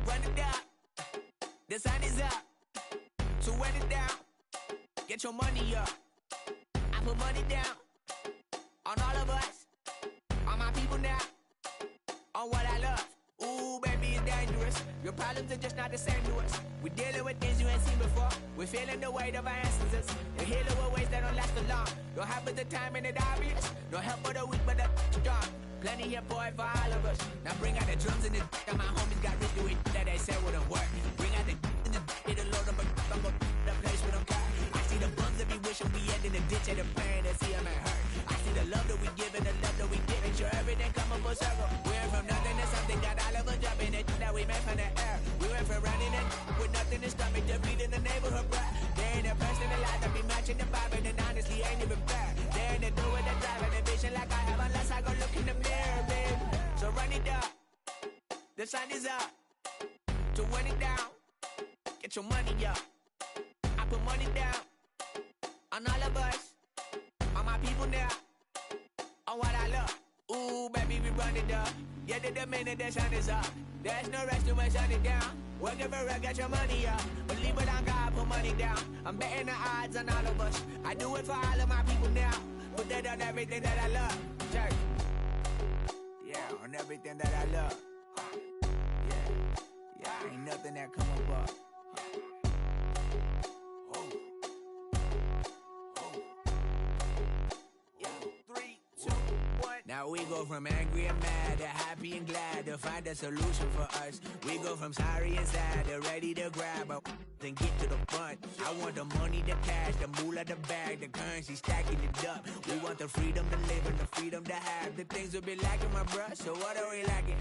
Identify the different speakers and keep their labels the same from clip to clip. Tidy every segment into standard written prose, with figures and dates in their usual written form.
Speaker 1: Run it up, the sun is up. So run it down, get your money up. I put money down on all of us, on my people now, on what I love. Ooh, baby, it's dangerous. Your problems are just not the same to us. We're dealing with things you ain't seen before. We're feeling the weight of our ancestors. You're healing with ways that don't last for long. Don't have but the time and it obvious. No help for the weak, but the strong. Plenty here for it for all of us. Now bring out the drums and the and my homies got rich doing that they said wouldn't work. Bring out the and the load up I'm gonna the place with them cut. I see the bums that be wishing we end in the ditch and the pain that see them and hurt. I see the love that we give and the love that we give. Make sure everything come up full circle. We're from nothing to something, got all of us jumping it that we made from the air. We went from running it with nothing to stomach, just feeding the neighborhood bruh. There ain't a person alive that be matching the vibe, and honestly ain't even fair. There ain't a do with the drive and the vision like I have unless I go look in the mirror, babe. So run it up, the sun is up. So run it down, get your money up. I put money down on all of us, on my people now, on what I love. Ooh, baby, we run it up. Yeah, the minute the sun is up, there's no rest to shut it down. Working for real, get your money up. Believe it on God, put money down. I'm betting the odds on all of us. I do it for all of my people now. Put that on everything that I love. Check. Yeah, on everything that I love. Yeah, ain't nothing that come above. Now we go from angry and mad to happy and glad to find a solution for us. We go from sorry and sad to ready to grab up and get to the front. I want the money, the cash, the moolah, the bag, the currency, stacking it up. We want the freedom to live and the freedom to have. The things will be lacking, my bruh, so what are we lacking?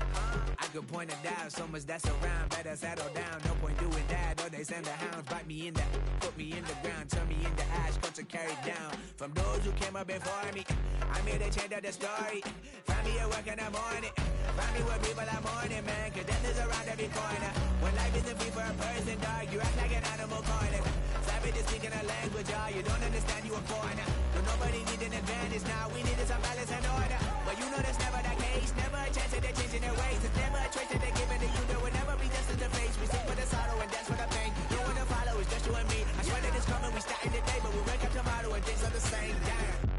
Speaker 1: I could point it out, so much that's around. Better settle down, no point doing that. Or they send the hounds, bite me in the, put me in the ground, turn me into ash, cut to carry down. From those who came up before me, I'm here to change up the story. Find me at work in the morning. Find me where people are mourning, man. Cause death is around every corner. When life isn't free for a person, dog, you act like an animal corner. Savage is speaking a language, y'all. You don't understand, you a foreigner. But nobody needs an advantage now. We needed some balance and order. But you know that's never the case. Never a chance that they're changing their ways. It's never a choice that they're giving to you. There will never be justice to face. We sing for the sorrow and dance for the pain. No one to follow, it's just you and me. I swear that it's coming, we starting today. But we wake up tomorrow and things are the same. Damn.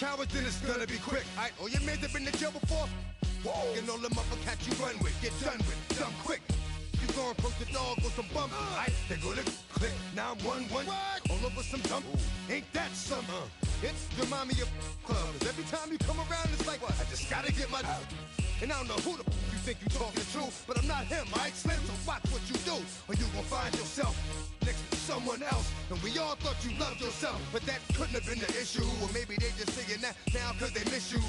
Speaker 2: cowards, then it's gonna be quick. Alright, all your mans have been to jail before? Whoa. And all them motherfuckers you run with, get done with, dumb quick. You go and approach the dog with some bump. Alright, they go to click, 911. All over some dump. Ain't that some? It's remind me of clubs. Every time you come around, it's like, I just gotta get my. And I don't know who the you think you talking the truth, but I'm not him, alright, Slim? So watch what you do, or you gon' find yourself next to someone else. And we all thought you loved yourself, but that couldn't have been the issue. Or maybe they just saying that now cause they miss you.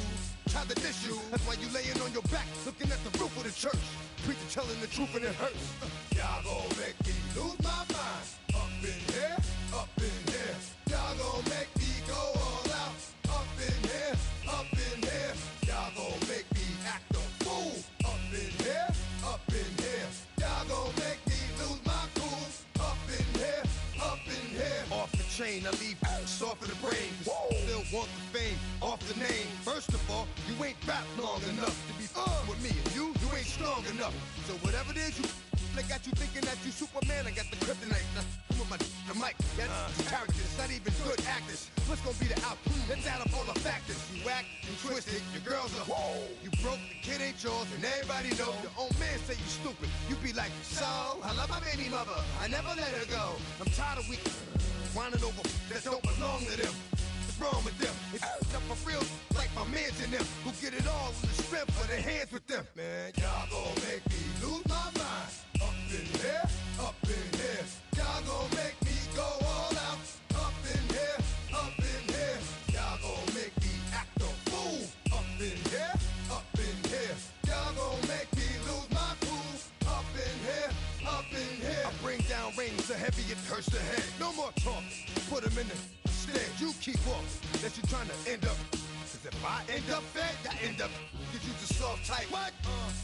Speaker 2: Try to diss you, that's why you laying on your back, looking at the roof of the church. Preacher telling the truth and it hurts. Y'all gon' make me lose my mind. Up in here, up in here. Y'all gon' make me go all out. Up in here, up in here. Y'all gon' make me act a fool. Up in here, up in here. Y'all gon' make me lose my cool. Up in here, up in here. Off the chain, I leave soft in the brain. Still want the fame, off the name. First of all, you ain't rap long enough to be with me. And you ain't strong enough. So whatever it is you I got you thinking that you Superman, I got the kryptonite. Come on, the mic, that's characters, not even good actors. What's gonna be the outcome? Let's add up all the factors. You act, you twisted, your girls are you broke, the kid ain't yours, and everybody know. Your own man say you stupid. You be like, so, I love my baby mother, I never let her go. I'm tired of weak whining over that don't belong to them. What's wrong with them? It's up for real, like my mans in them, who get it all in the strength of their hands with them. Man, y'all gon' make me lose my mind. Up in here, up in here. Y'all gon' make me go all out. Up in here, up in here. Y'all gon' make me act a fool. Up in here, up in here. Y'all gon' make me lose my cool. Up in here, up in here. I bring down rain so heavy it hurts the head. No more talk, put them in the stand. You keep walking, that you trying to end up. Cause if I end up fed, I end up. Cause you just soft type. What?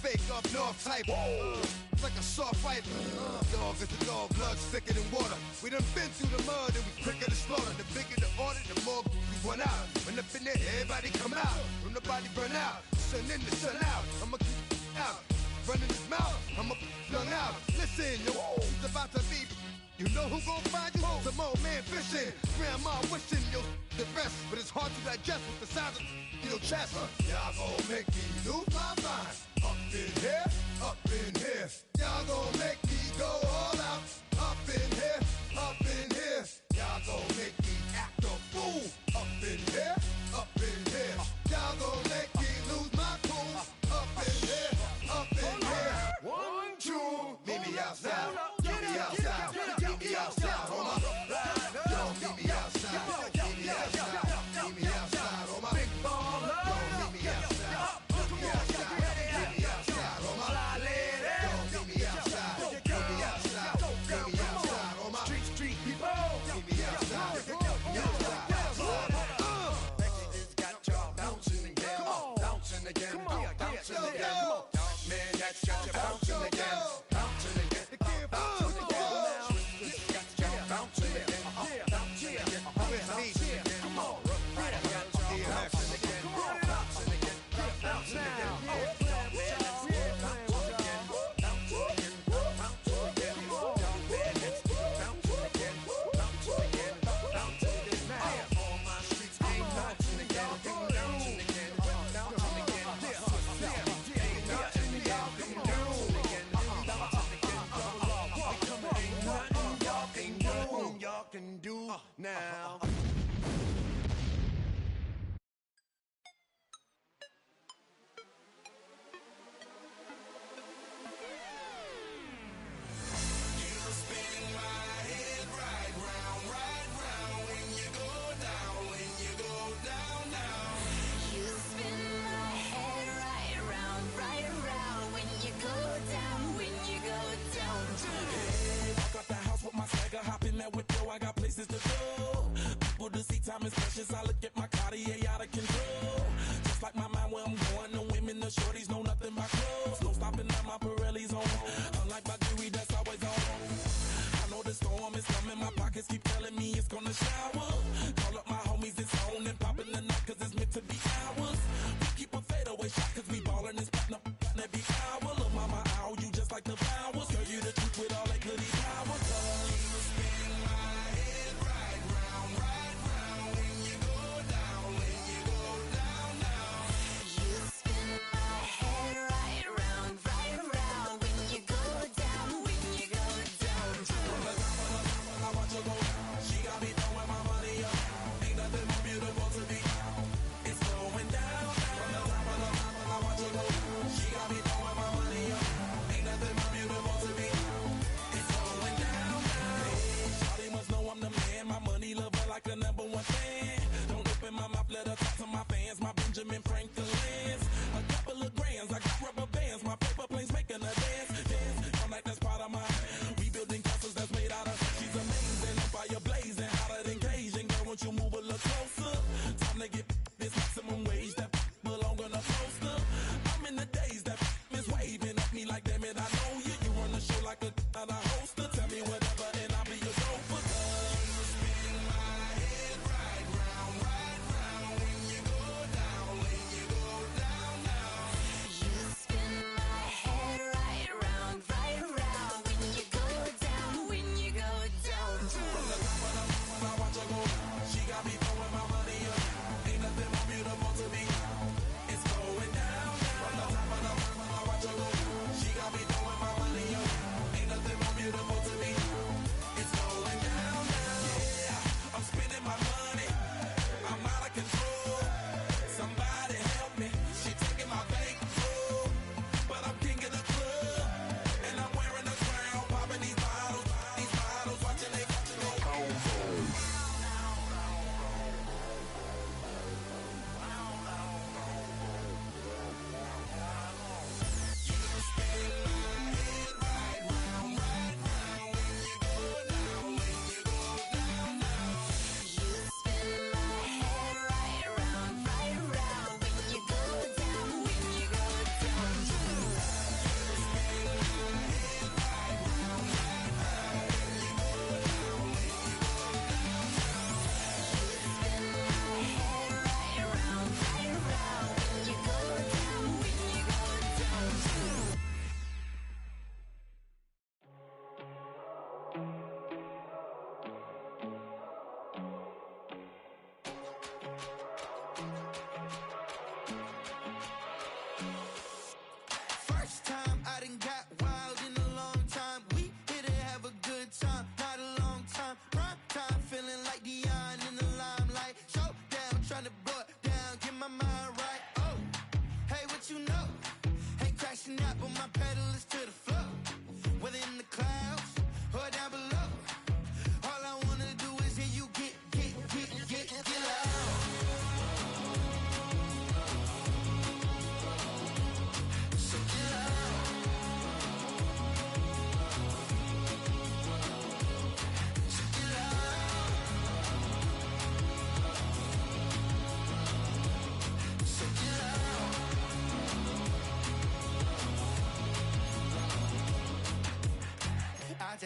Speaker 2: Fake up north type. It's like a soft fight. Dog is a dog, blood thicker than water. We done been through the mud and we quicker to slaughter. The bigger the order, the more we run out. When up in there, everybody come out. When the body burn out, sun in the sun out. I'ma keep out. Running his mouth, I'ma young out. Listen, yo, it's about to be. You know who gon' find you? Some old man fishing. Grandma wishing you'll the best, but it's hard to digest with the sound of your chest. Y'all gon' make me lose my mind. Up in here, up in here. Y'all gon' make me go all out. Up in here, up in here. Y'all gon' make me act a fool. Up in here, up in here. Y'all gon' make me lose my cool. Up in here, up in here. 1, 2, meet me outside. Meet me outside. Meet me outside, homie. Yo, meet me outside. Meet me outside. Meet me outside, homie. Big baller. Yo, meet me outside. Meet me outside. Meet me outside, homie. Yo, meet me outside. Meet me outside. Meet me outside, homie. Street people. Meet me outside. Meet me outside.
Speaker 3: It's got y'all bouncing again. Bouncing again. Bouncing again. Man, that's got you bouncing again. Bouncing again. Bouncing again.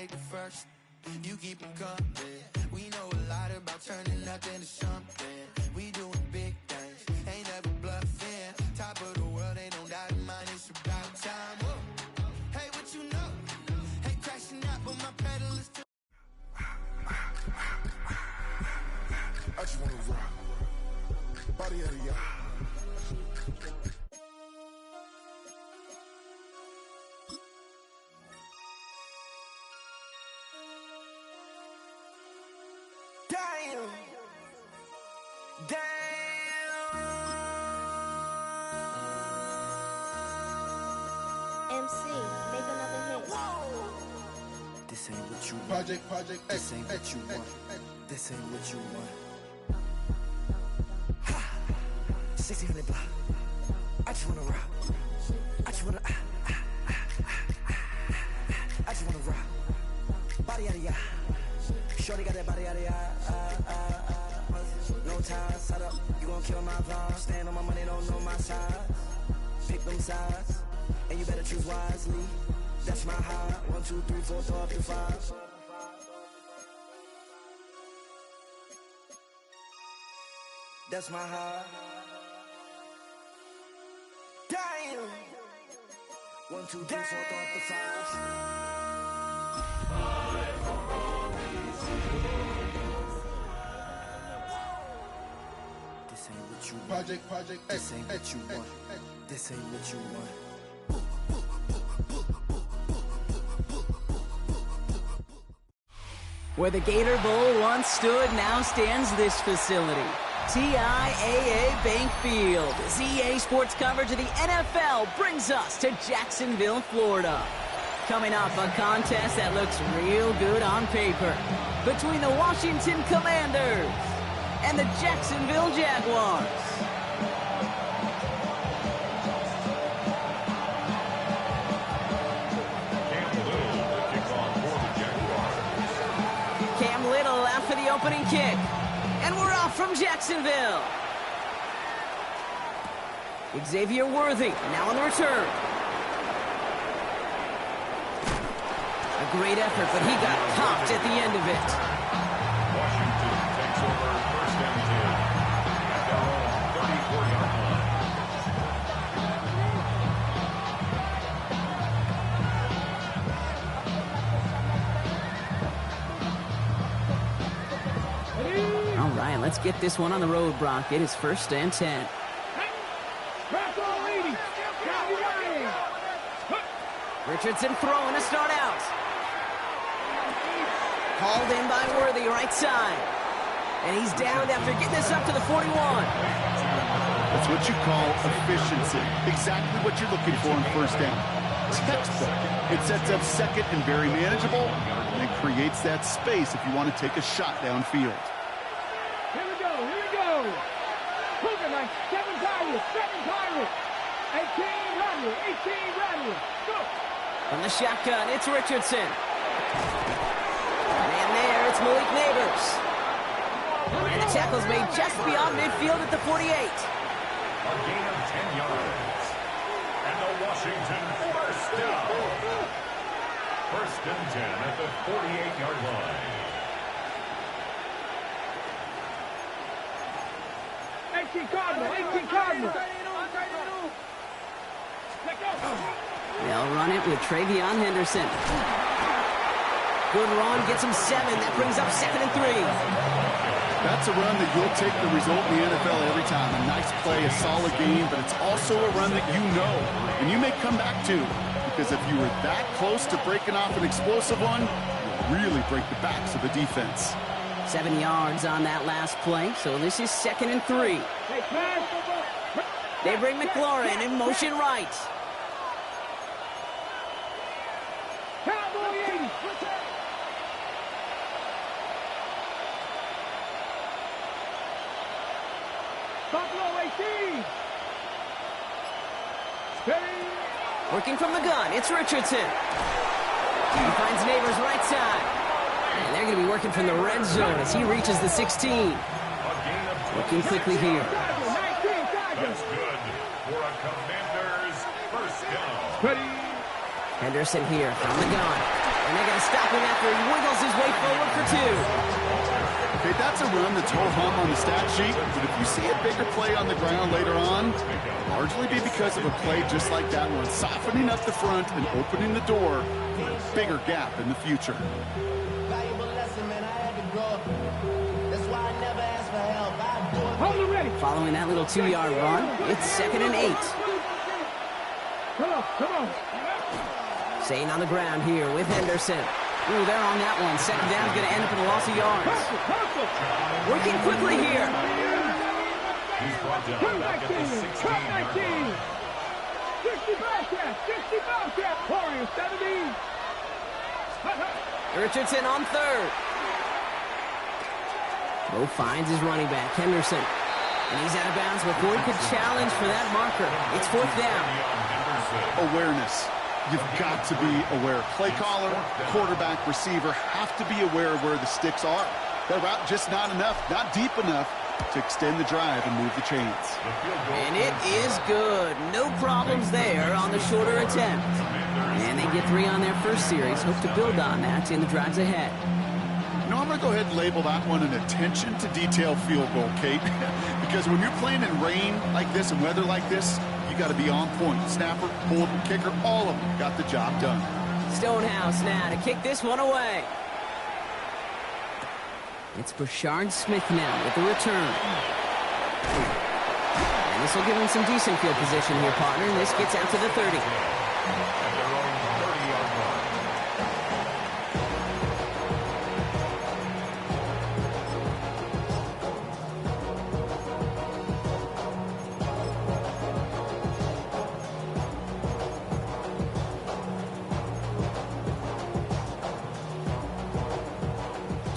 Speaker 3: take the first. You keep them coming. We know a lot about turning nothing to something. We doing big things, ain't never bluffing. Top of the world, ain't no doubt in mine. It's about time. Whoa. Hey, what you know? Hey, crashing out, but my pedal is too.
Speaker 4: I just wanna rock. Body out of y'all.
Speaker 3: Damn.
Speaker 5: MC, make another hit.
Speaker 3: This ain't what you want.
Speaker 2: Project X.
Speaker 3: This ain't what you want. This ain't what you want. 1600 block. I just wanna rock. I just wanna. I just wanna rock. Body out of ya. Shorty got that body out of ya. No ties, side up. You gon' kill my vibe. Stand on my money, don't know my size. Pick them sides, and you better choose wisely. That's my high. 1, 2, 3, 4, throw up to 5. That's my high. Damn. 1, 2, 3, 4, throw up the 5s. This ain't what you want.
Speaker 2: Project X.
Speaker 3: This ain't what you want. This ain't what you want.
Speaker 6: Where the Gator Bowl once stood, now stands this facility. TIAA Bank Field. ZA Sports coverage of the NFL brings us to Jacksonville, Florida. Coming off a contest that looks real good on paper between the Washington Commanders and the Jacksonville Jaguars. Cam Little after the opening kick. And we're off from Jacksonville. Xavier Worthy now on the return. A great effort, but he got popped at the end of it.
Speaker 7: Washington takes over first and 10 at their own 34-yard line.
Speaker 6: All right, let's get this one on the road, Brock. It is first and 10. Richardson throwing to start out. Hauled in by Worthy, right side. And he's down after getting this up to the 41.
Speaker 8: That's what you call efficiency. Exactly what you're looking for in first down. Textbook. It sets up second and very manageable, and it creates that space if you want to take a shot downfield.
Speaker 9: Here we go. Cougar night, 7 Pirates. 18 Rattlers. Go.
Speaker 6: From the shotgun, it's Richardson. And there, it's Malik Neighbors. And the tackle's made just beyond midfield at the 48.
Speaker 7: A gain of 10 yards. And the Washington first down. First and 10 at the 48-yard line.
Speaker 9: 18 Cardinal.
Speaker 6: They'll run it with Travion Henderson. Good run, gets him 7. That brings up 2nd and 3.
Speaker 8: That's a run that you'll take the result in the NFL every time. A nice play, a solid game, but it's also a run that you know, and you may come back to, because if you were that close to breaking off an explosive one, you'll really break the backs of the defense.
Speaker 6: 7 yards on that last play, so this is 2nd and 3. They bring McLaurin in motion right.
Speaker 9: Cowboy 80. Buffalo 18.
Speaker 6: Working from the gun, it's Richardson. He finds Neighbors right side. And they're going to be working from the red zone as he reaches the 16. Working quickly here.
Speaker 7: That's good for a Commanders first down.
Speaker 6: Henderson here from the gun. And they're going to stop him after he wiggles his way forward for 2.
Speaker 8: Okay, that's a run that's ho-hum on the stat sheet, but if you see a bigger play on the ground later on, it'll largely be because of a play just like that one, softening up the front and opening the door for a bigger gap in the future.
Speaker 6: Following that little 2-yard run, it's 2nd and 8.
Speaker 9: Come on.
Speaker 6: Staying on the ground here with Henderson. Ooh, they're on that one. 2nd down is going to end up in a loss of yards. Working quickly here.
Speaker 7: He's brought down back at the 16-yard line.
Speaker 9: 65 cap, 17.
Speaker 6: Richardson on 3rd. Bo finds his running back, Henderson. And he's out of bounds before he could challenge for that marker. It's 4th down.
Speaker 8: Awareness. You've got to be aware. Play caller, quarterback, receiver have to be aware of where the sticks are. That route just not enough, not deep enough to extend the drive and move the chains.
Speaker 6: And it is good. No problems there on the shorter attempt. And they get 3 on their first series. Hope to build on that in the drives ahead.
Speaker 8: You know, I'm going to go ahead and label that one an attention to detail field goal, Kate. Because when you're playing in rain like this and weather like this, you got to be on point. Snapper, holder, kicker, all of them got the job done.
Speaker 6: Stonehouse now to kick this one away. It's Brashard Smith now with the return. And this will give him some decent field position here, partner. And this gets out to the 30.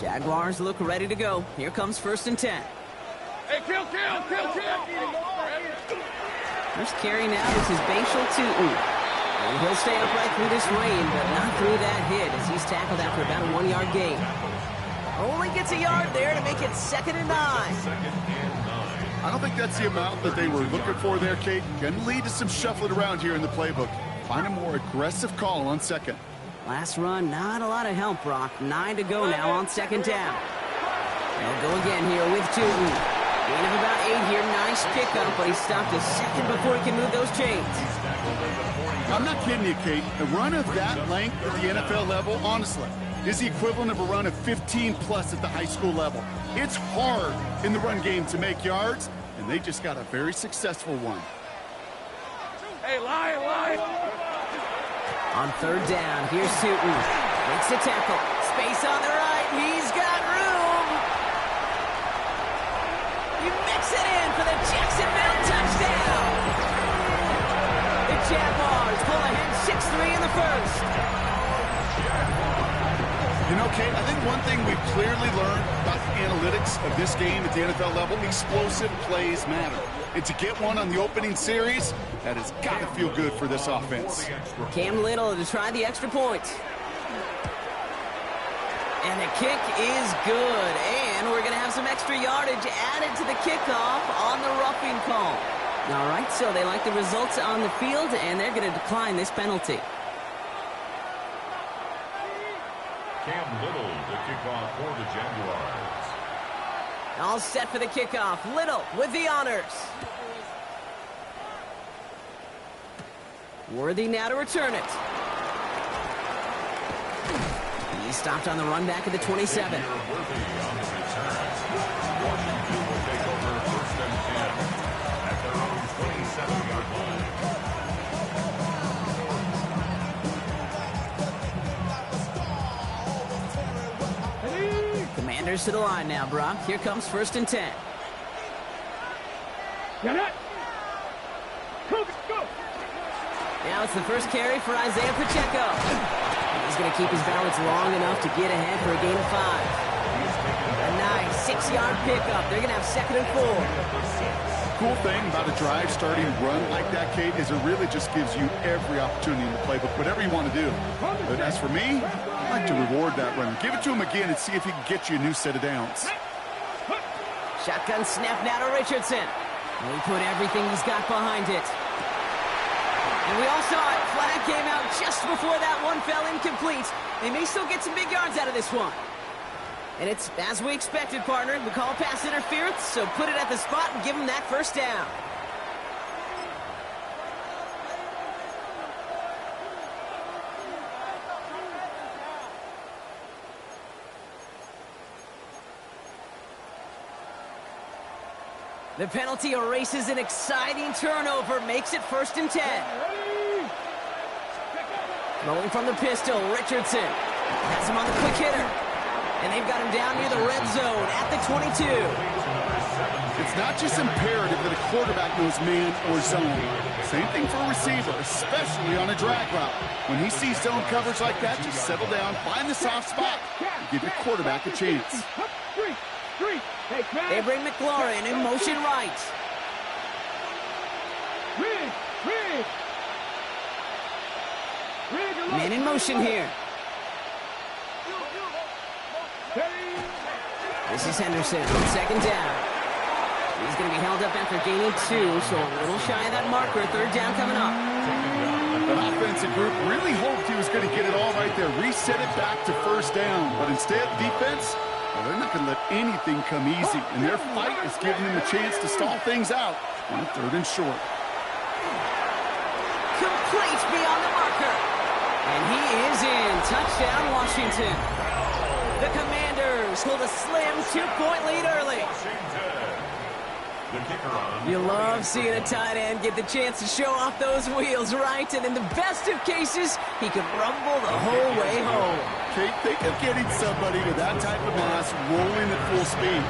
Speaker 6: Jaguars look ready to go. Here comes 1st and 10.
Speaker 9: Hey, kill.
Speaker 6: First carry now is his Bashal Tootin. And he'll stay upright through this rain, but not through that hit as he's tackled after about a 1-yard gain. Only gets a yard there to make it 2nd and 9.
Speaker 8: I don't think that's the amount that they were looking for there, Kate. Can lead to some shuffling around here in the playbook. Find a more aggressive call on 2nd.
Speaker 6: Last run, not a lot of help, Brock. 9 to go now on 2nd down. They'll go again here with Tootin. Gain of about 8 here. Nice pickup, but he stopped a second before he can move those chains.
Speaker 8: I'm not kidding you, Kate. A run of that length at the NFL level, honestly, is the equivalent of a run of 15-plus at the high school level. It's hard in the run game to make yards, and they just got a very successful one.
Speaker 9: Hey, Lion.
Speaker 6: On 3rd down, here's Tootin. Makes the tackle. Space on the right. He's got room. He mix it in for the Jacksonville touchdown. The Jaguars pull ahead 6-3 in the first.
Speaker 8: You know, Kate, I think one thing we've clearly learned about the analytics of this game at the NFL level, explosive plays matter. And to get one on the opening series, that has got to feel good for this offense.
Speaker 6: Cam Little to try the extra point. And the kick is good. And we're going to have some extra yardage added to the kickoff on the roughing call. All right, so they like the results on the field, and they're going to decline this penalty.
Speaker 7: Cam Little to kick off for the Jaguars.
Speaker 6: All set for the kickoff. Little with the honors. Worthy now to return it. He stopped on the run back at the 27.
Speaker 7: Worthy on the return. Washington will take over 1st and 10 at their own 27-yard line.
Speaker 6: Commanders to the line now, Brock. Here comes 1st and 10.
Speaker 9: Get it. Go.
Speaker 6: Now it's the first carry for Isaiah Pacheco. He's going to keep his balance long enough to get ahead for a gain of 5. A nice 6-yard pickup. They're going to have 2nd and 4.
Speaker 8: Cool thing about a drive starting run like that, Kate, is it really just gives you every opportunity in the playbook, whatever you want to do. But as for me, I like to reward that run. Give it to him again and see if he can get you a new set of downs.
Speaker 6: Shotgun snap now to Richardson. And he put everything he's got behind it. And we all saw it. Flag came out just before that one fell incomplete. They may still get some big yards out of this one. And it's as we expected, partner. We call pass interference, so put it at the spot and give them that first down. The penalty erases an exciting turnover, makes it 1st and 10. Throwing from the pistol, Richardson has him on the quick hitter. And they've got him down near the red zone at the 22.
Speaker 8: It's not just imperative that a quarterback knows man or zone. Same thing for a receiver, especially on a drag route. When he sees zone coverage like that, just settle down, find the soft spot, and give your quarterback a chance.
Speaker 6: They bring McLaurin in motion right. Man in motion here. This is Henderson, 2nd down. He's going to be held up after gaining 2, so a little shy of that marker. 3rd down coming up.
Speaker 8: The offensive group really hoped he was going to get it all right there, reset it back to 1st down. But instead, defense, well, they're not going to let anything come easy. And their fight is giving them a chance to stall things out on 3rd and short.
Speaker 6: Complete beyond the marker. And he is in. Touchdown, Washington. The Commanders hold a slim 2-point lead early. You love seeing a tight end get the chance to show off those wheels, right? And in the best of cases, he could rumble the whole way home.
Speaker 8: Kate, think of getting somebody to that type of mass rolling at full speed.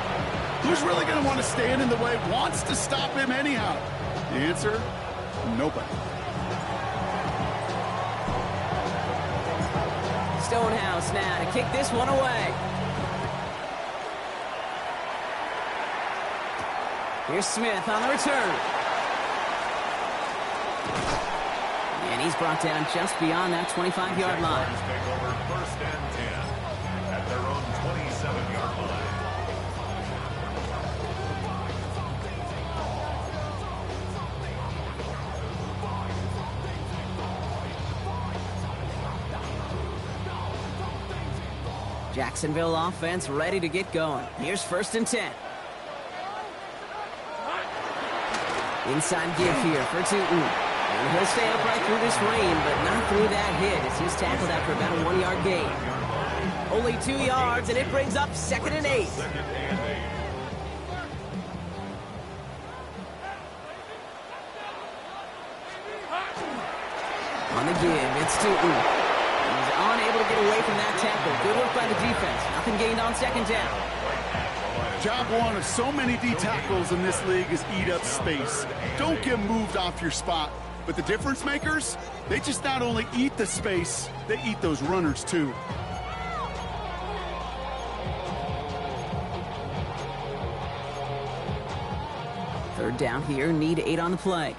Speaker 8: Who's really going to want to stand in the way, wants to stop him anyhow? The answer, nobody.
Speaker 6: Stonehouse now to kick this one away. Here's Smith on the return. And he's brought down just beyond that 25-yard line.
Speaker 7: Take over 1st and 10 at their own 27-yard line.
Speaker 6: Jacksonville offense ready to get going. Here's 1st and 10. Inside give here for Tootin. And he'll stay upright through this rain, but not through that hit as he's tackled after about a 1-yard gain. Only 2 yards, and it brings up 2nd and 8. On the give, it's Tootin. He's unable to get away from that tackle. Good work by the defense. Nothing gained on 2nd down.
Speaker 8: Job one of so many D tackles in this league is eat up space. Don't get moved off your spot. But the difference makers, they just not only eat the space, they eat those runners too.
Speaker 6: Third down here, need 8 on the play.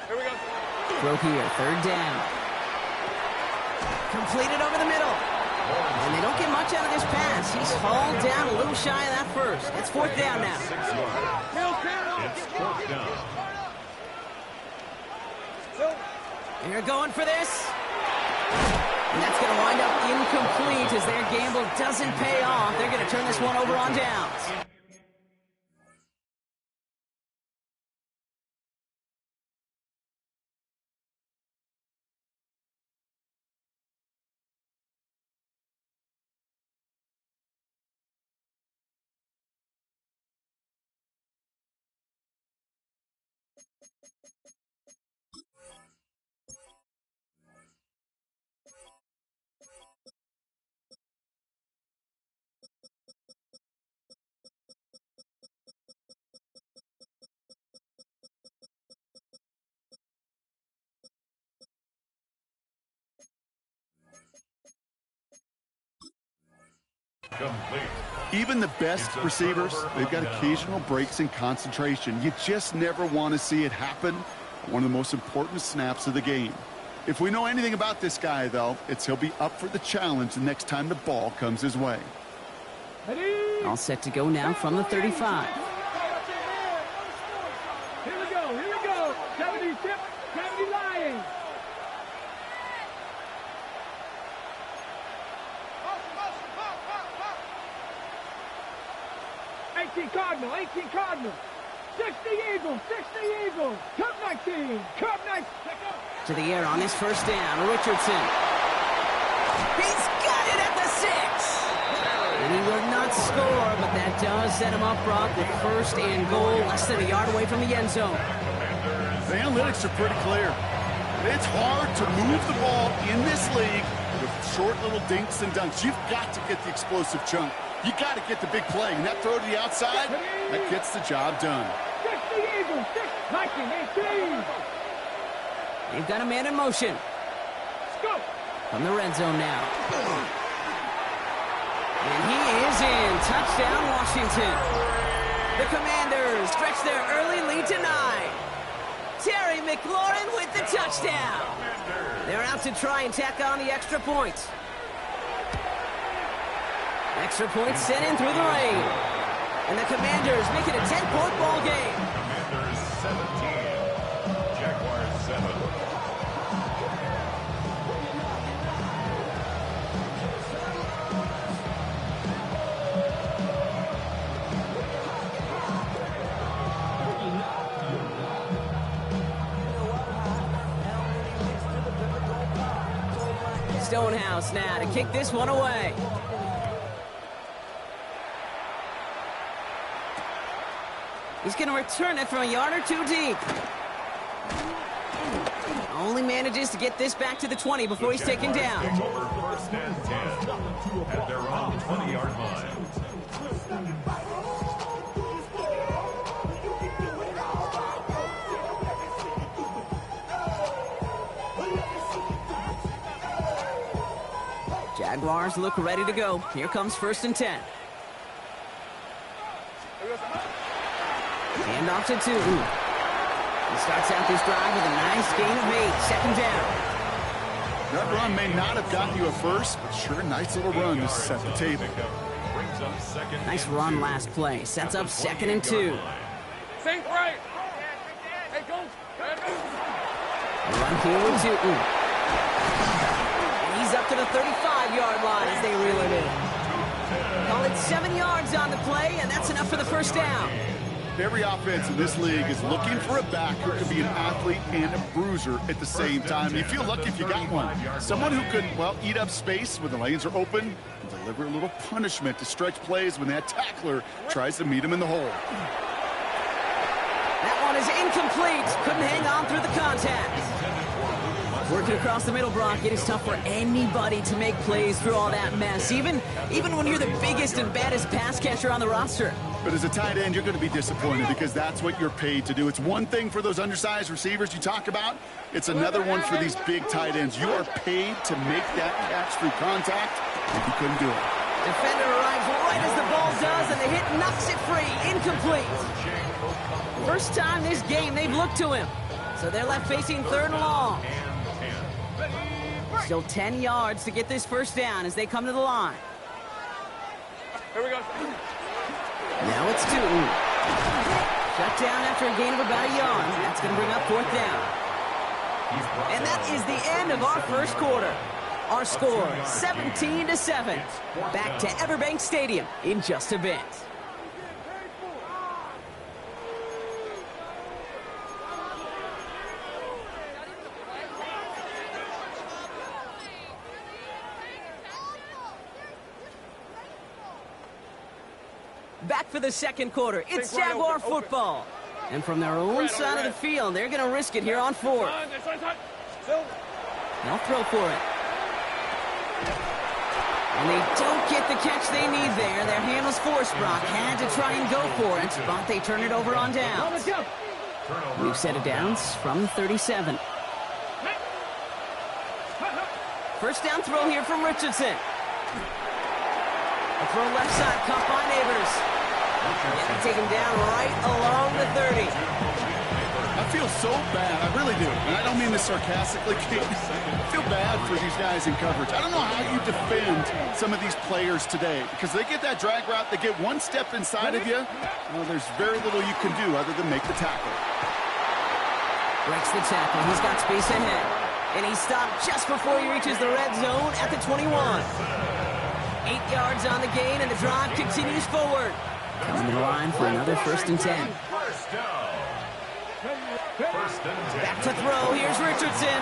Speaker 9: Here we go.
Speaker 6: Throw here, 3rd down. Completed over the middle. And they don't get much out of this pass. He's hauled down a little shy of that first. It's 4th down now.
Speaker 7: It's 4th down.
Speaker 6: They're going for this. And that's going to wind up incomplete as their gamble doesn't pay off. They're going to turn this one over on downs.
Speaker 7: Complete.
Speaker 8: Even the best receivers, they've got occasional breaks in concentration. You just never want to see it happen. One of the most important snaps of the game. If we know anything about this guy, though, it's he'll be up for the challenge the next time the ball comes his way.
Speaker 6: All set to go now from the 35.
Speaker 9: Here we go, here we go. 70 tip, 70 lying. 18 Cardinal, 18 Cardinal. 60 Eagles, 60 Eagles. Cup 19, Cup 19.
Speaker 6: To the air on his first down, Richardson. He's got it at the 6. And he will not score, but that does set him up, Brock, with first and goal, less than a yard away from the end zone.
Speaker 8: The analytics are pretty clear. It's hard to move the ball in this league with short little dinks and dunks. You've got to get the explosive chunk. You got to get the big play. And that throw to the outside, that gets the job done.
Speaker 9: 60 Eagles, 19, 18.
Speaker 6: They've got a man in motion.
Speaker 9: Go.
Speaker 6: From the red zone now. And he is in. Touchdown, Washington. The Commanders stretch their early lead to 9. Terry McLaurin with the touchdown. They're out to try and tack on the extra points. Extra points sent in through the rain. And the Commanders make it a 10-point ball game.
Speaker 7: Commanders 17, Jaguars 7.
Speaker 6: Stonehouse now to kick this one away. He's going to return it from a yard or two deep. Only manages to get this back to the 20 before he's taken down.
Speaker 7: Take over first and 10 at their own 20-yard line.
Speaker 6: Jaguars look ready to go. Here comes first and 10. Hand off to 2. He starts out this drive with a nice gain of 8. Second down.
Speaker 8: That run may not have gotten you a first, but sure, nice little run to set the table.
Speaker 6: Nice run last play. Sets up second and 2.
Speaker 9: Think right. Hey, go.
Speaker 6: Run here with 2. And he's up to the 35-yard line as they reel it in. Call it 7 yards on the play, and that's enough for the first down.
Speaker 8: Every offense in this league is looking for a back who can be an athlete and a bruiser at the same time. You feel lucky if you got one. Someone who can, well, eat up space when the lanes are open and deliver a little punishment to stretch plays when that tackler tries to meet him in the hole.
Speaker 6: That one is incomplete. Couldn't hang on through the contact. Working across the middle, Brock, it is tough for anybody to make plays through all that mess, even when you're the biggest and baddest pass catcher on the roster.
Speaker 8: But as a tight end, you're going to be disappointed because that's what you're paid to do. It's one thing for those undersized receivers you talk about. It's another one for these big tight ends. You are paid to make that catch through contact, and you couldn't do it.
Speaker 6: Defender arrives right as the ball does, and the hit knocks it free. Incomplete. First time this game they've looked to him. So they're left facing third and long. Still 10 yards to get this first down as they come to the line.
Speaker 9: Here we go.
Speaker 6: Now it's 2. Shut down after a gain of about a yard. That's going to bring up fourth down. And that is the end of our first quarter. Our score, 17-7. Back to Everbank Stadium in just a bit. Back for the second quarter. It's Jaguar football. And from their own side of the field, they're going to risk it here on fourth. They'll throw for it. And they don't get the catch they need there. Their hand was forced, Brock. Had to try and go for it, but they turn it over on downs. New set of downs from 37. First down throw here from Richardson. A throw left side, caught by Neighbors. And take him down right along the 30.
Speaker 8: I feel so bad. I really do. And I don't mean this sarcastically, Kate. I feel bad for these guys in coverage. I don't know how you defend some of these players today because they get that drag route, they get one step inside of you. Well, there's very little you can do other than make the tackle.
Speaker 6: Breaks the tackle. He's got space ahead. And he's stopped just before he reaches the red zone at the 21. 8 yards on the gain, and the drive continues forward. Coming to the line for another 1st and 10.
Speaker 7: First down. First and 10.
Speaker 6: Back to throw. Here's Richardson.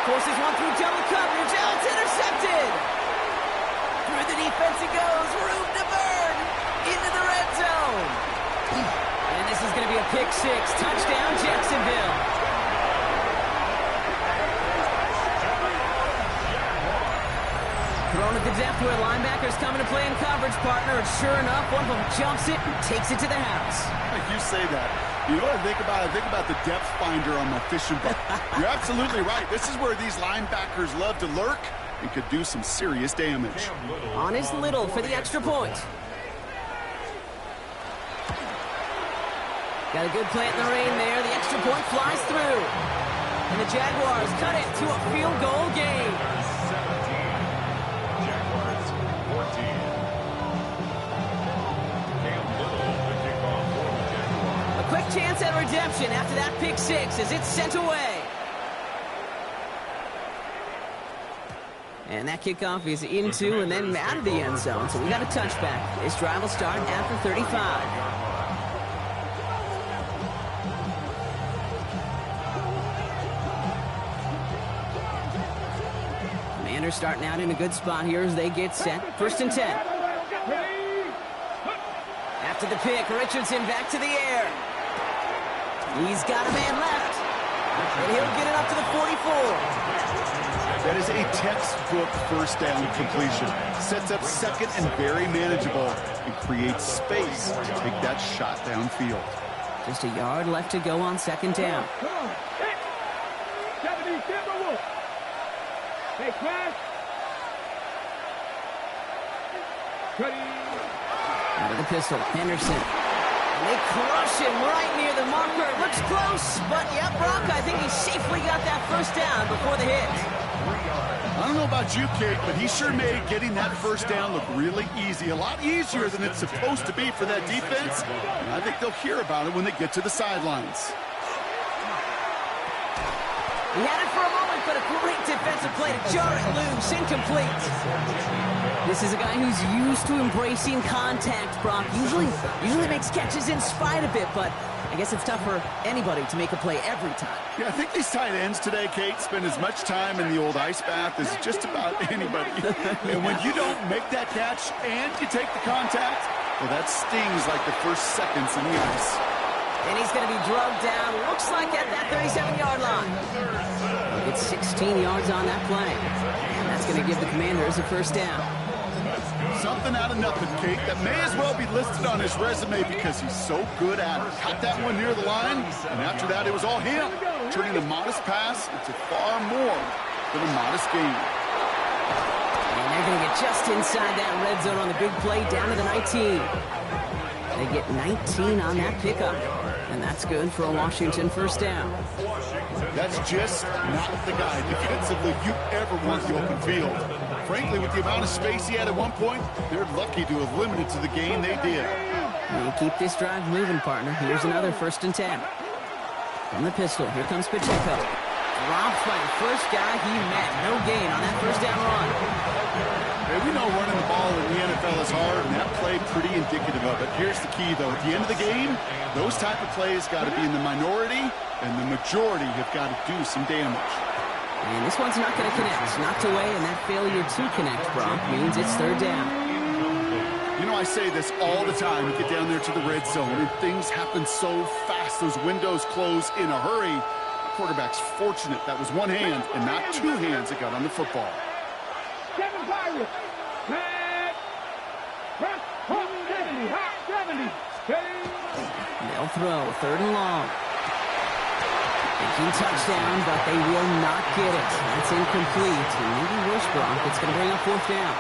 Speaker 6: Forces one through double coverage. Oh, it's intercepted. Through the defense it goes. Room to burn. Into the red zone. And this is going to be a pick 6. Touchdown, Jacksonville. Thrown at the depth where linebackers coming to play in coverage, partner. And sure enough, one of them jumps it and takes it to the house.
Speaker 8: You say that. You know what I think about? I think about the depth finder on my fishing boat. You're absolutely right. This is where these linebackers love to lurk and could do some serious damage.
Speaker 6: On his Little for the extra point. Got a good plant in the rain there. The extra point flies through. And the Jaguars cut it to a field goal game.
Speaker 7: 17. Jaguars 14. Cam Little, the kickoff for the Jaguars.
Speaker 6: A quick chance at redemption after that pick 6 as it's sent away. And that kickoff is into and then out of the end zone. So we got a touchback. This drive will start after 35. Commanders starting out in a good spot here as they get set. 1st and 10. After the pick, Richardson back to the air. He's got a man left. And he'll get it up to the 44.
Speaker 8: That is a textbook 1st down completion. Sets up 2nd and very manageable and creates space to take that shot downfield.
Speaker 6: Just a yard left to go on 2nd down.
Speaker 9: Hey, class.
Speaker 6: Out of the pistol, Henderson. And they crush him right near the marker. Looks close, but yeah, Brock, I think he safely got that 1st down before the hit.
Speaker 8: I don't know about you, kid, but he sure made getting that 1st down look really easy. A lot easier than it's supposed to be for that defense. And I think they'll hear about it when they get to the sidelines.
Speaker 6: He had it for a moment, but a great defensive play to jar it loose. Incomplete. This is a guy who's used to embracing contact, Brock. Usually makes catches in spite of it, but I guess it's tough for anybody to make a play every time.
Speaker 8: Yeah, I think these tight ends today, Kate, spend as much time in the old ice bath as just about anybody. And when you don't make that catch and you take the contact, well, that stings like the first seconds in the ice.
Speaker 6: And he's going to be drugged down, looks like at that 37-yard line. He'll get 16 yards on that play. And that's going to give the Commanders a 1st down.
Speaker 8: Something out of nothing, Kate, that may as well be listed on his resume because he's so good at it. Caught that one near the line, and after that, it was all him. Turning a modest pass into far more than a modest gain.
Speaker 6: And they're going to get just inside that red zone on the big play down to the 19. They get 19 on that pickup. And that's good for a Washington 1st down.
Speaker 8: That's just not the guy defensively you ever want the open field. Frankly, with the amount of space he had at one point, they're lucky to have limited to the game they did.
Speaker 6: And keep this drive moving, partner. Here's another 1st and 10. From the pistol, here comes Pacheco. Drops by the first guy he met. No gain on that 1st down run.
Speaker 8: Hey, we know running the ball in the NFL is hard, and that play pretty indicative of it. Here's the key, though. At the end of the game, those type of plays got to be in the minority, and the majority have got to do some damage.
Speaker 6: And this one's not going to connect. Knocked away, and that failure to connect, Brock, means it's 3rd down.
Speaker 8: You know, I say this all the time. You get down there to the red zone, and things happen so fast. Those windows close in a hurry. The quarterback's fortunate that was one hand and not 2 hands that got on the football.
Speaker 9: 7 Pirates. 10. Press. 70. Hot 70.
Speaker 6: They'll throw 3rd and long. Thinking touchdown, but they will not get it. That's incomplete. And maybe worse, Brock. It's going to bring up 4th down.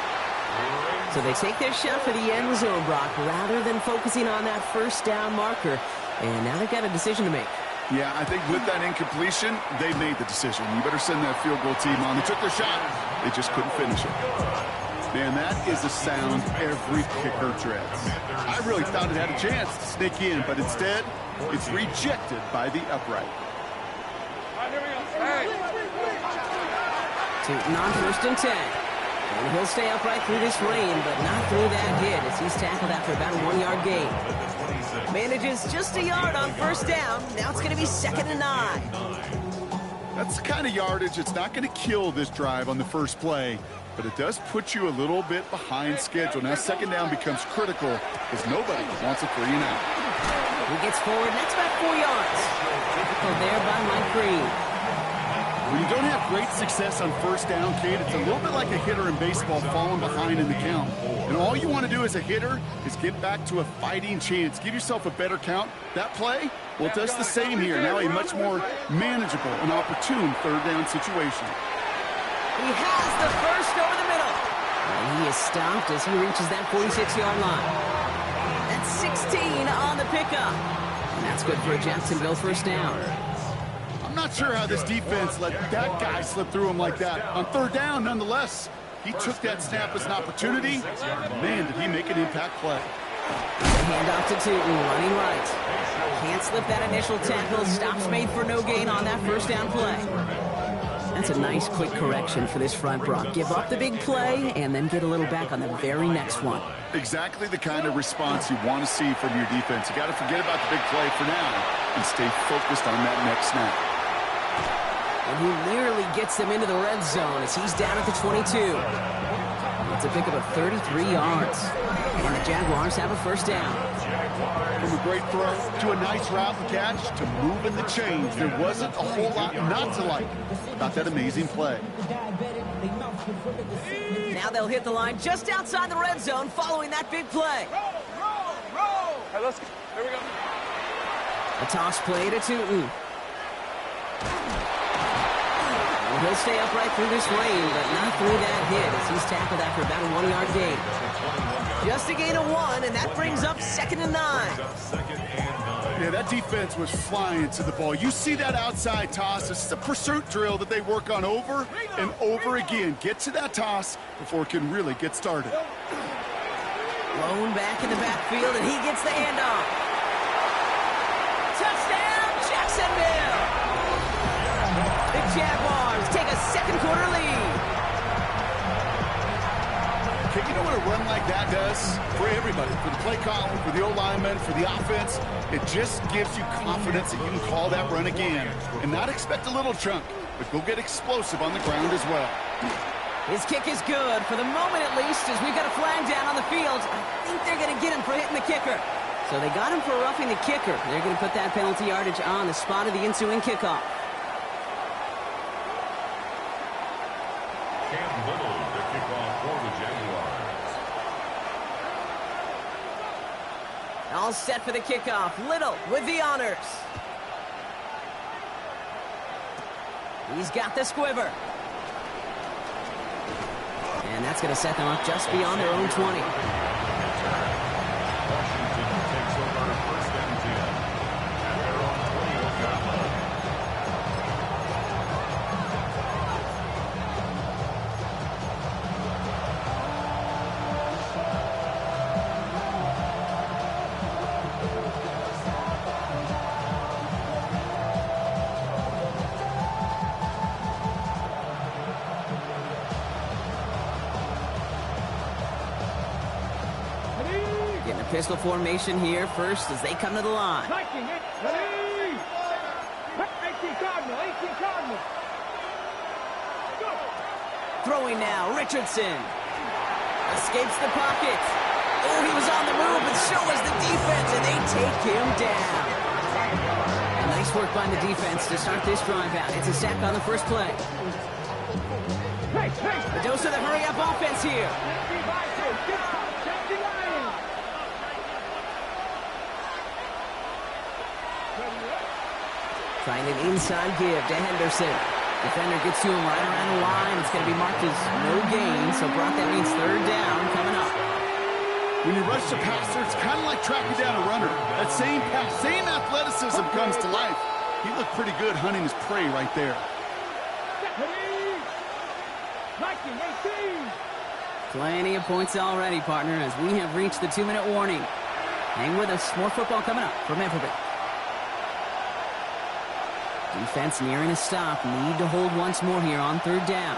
Speaker 6: So they take their shot for the end zone, Brock, rather than focusing on that 1st down marker. And now they've got a decision to make.
Speaker 8: Yeah, I think with that incompletion, they made the decision. You better send that field goal team on. They took their shot. They just couldn't finish it. Man, that is a sound every kicker dreads. I really thought it had a chance to sneak in, but instead, it's rejected by the upright.
Speaker 6: Tootin on 1st and 10. And he'll stay upright through this rain, but not through that hit as he's tackled after about a 1-yard gain. Manages just a yard on 1st down. Now it's going to be 2nd and 9.
Speaker 8: That's the kind of yardage that's not going to kill this drive on the first play, but it does put you a little bit behind schedule. Now 2nd down becomes critical because nobody wants a 3 and out.
Speaker 6: He gets forward, and that's about 4 yards. Tackled there by Mike Green.
Speaker 8: When you don't have great success on 1st down, Kate, it's a little bit like a hitter in baseball falling behind in the count. And all you want to do as a hitter is get back to a fighting chance. Give yourself a better count. That play, well, it does the same here. Now a much more manageable and opportune 3rd down situation.
Speaker 6: He has the first over the middle. And he is stopped as he reaches that 46-yard line. That's 16 on the pickup. And that's good for a Jacksonville 1st down.
Speaker 8: I'm not sure how this defense let that guy slip through him like that. On 3rd down, nonetheless, he took that snap as an opportunity. Man, did he make an impact play.
Speaker 6: Handoff to Tootin, running right. Can't slip that initial tackle. Stops made for no gain on that 1st down play. That's a nice quick correction for this front, Brock. Give up the big play and then get a little back on the very next one.
Speaker 8: Exactly the kind of response you want to see from your defense. You got to forget about the big play for now and stay focused on that next snap.
Speaker 6: And he nearly gets them into the red zone as he's down at the 22. It's a pickup of 33 yards. And the Jaguars have a 1st down.
Speaker 8: From a great throw to a nice route and catch to moving the chains. There wasn't a whole lot not to like about that amazing play.
Speaker 6: Now they'll hit the line just outside the red zone following that big play.
Speaker 9: Roll! Hey, here we go.
Speaker 6: A toss play to Tootin. He'll stay upright through this rain, but not through that hit as he's tackled after about a 1-yard gain. Just a gain of 1, and that brings up 2nd and 9.
Speaker 8: Yeah, that defense was flying to the ball. You see that outside toss. This is a pursuit drill that they work on over and over again. Get to that toss before it can really get started.
Speaker 6: Blown back in the backfield, and he gets the handoff. Touchdown, Jacksonville! The Jaguars take a 2nd quarter lead.
Speaker 8: Okay, you know what a run like that does for everybody, for the play caller, for the O-lineman, for the offense? It just gives you confidence that you can call that run again and not expect a little chunk, but go get explosive on the ground as well.
Speaker 6: His kick is good, for the moment at least, as we've got a flag down on the field. I think they're going to get him for hitting the kicker. So they got him for roughing the kicker. They're going to put that penalty yardage on the spot of the ensuing kickoff. All set for the kickoff. Little with the honors. He's got the squiver. And that's going to set them up just beyond their own 20.
Speaker 7: Washington takes over 1st and 10 at their own 20-yard line.
Speaker 6: Pistol formation here first as they come to the line.
Speaker 9: 18 Cardinal. Go.
Speaker 6: Throwing now, Richardson. Escapes the pocket. Oh, he was on the move, and so was the defense, and they take him down. Nice work by the defense to start this drive out. It's a sack on the first play. A dose of the hurry-up offense here. Trying an inside give to Henderson. Defender gets to him right around the line. It's going to be marked as no gain, so Brock, that means 3rd down coming up.
Speaker 8: When you rush the passer, it's kind of like tracking down a runner. That same pass, same athleticism comes to life. He looked pretty good hunting his prey right there.
Speaker 6: Plenty of points already, partner, as we have reached the 2-minute warning. Hang with us. More football coming up from Everett. Defense nearing a stop. Need to hold once more here on 3rd down.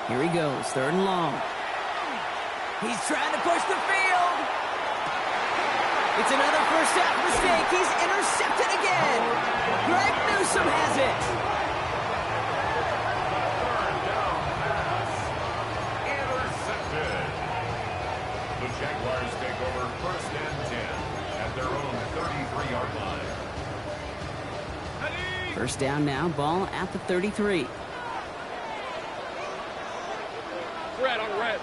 Speaker 6: Here he goes, 3rd and long. He's trying to push the field. It's another first half mistake. He's intercepted again. Greg Newsome has it.
Speaker 7: Intercepted. The Jaguars take over 1st and 10 at their own 33-yard line.
Speaker 6: First down now, ball at the 33.
Speaker 9: Red on red.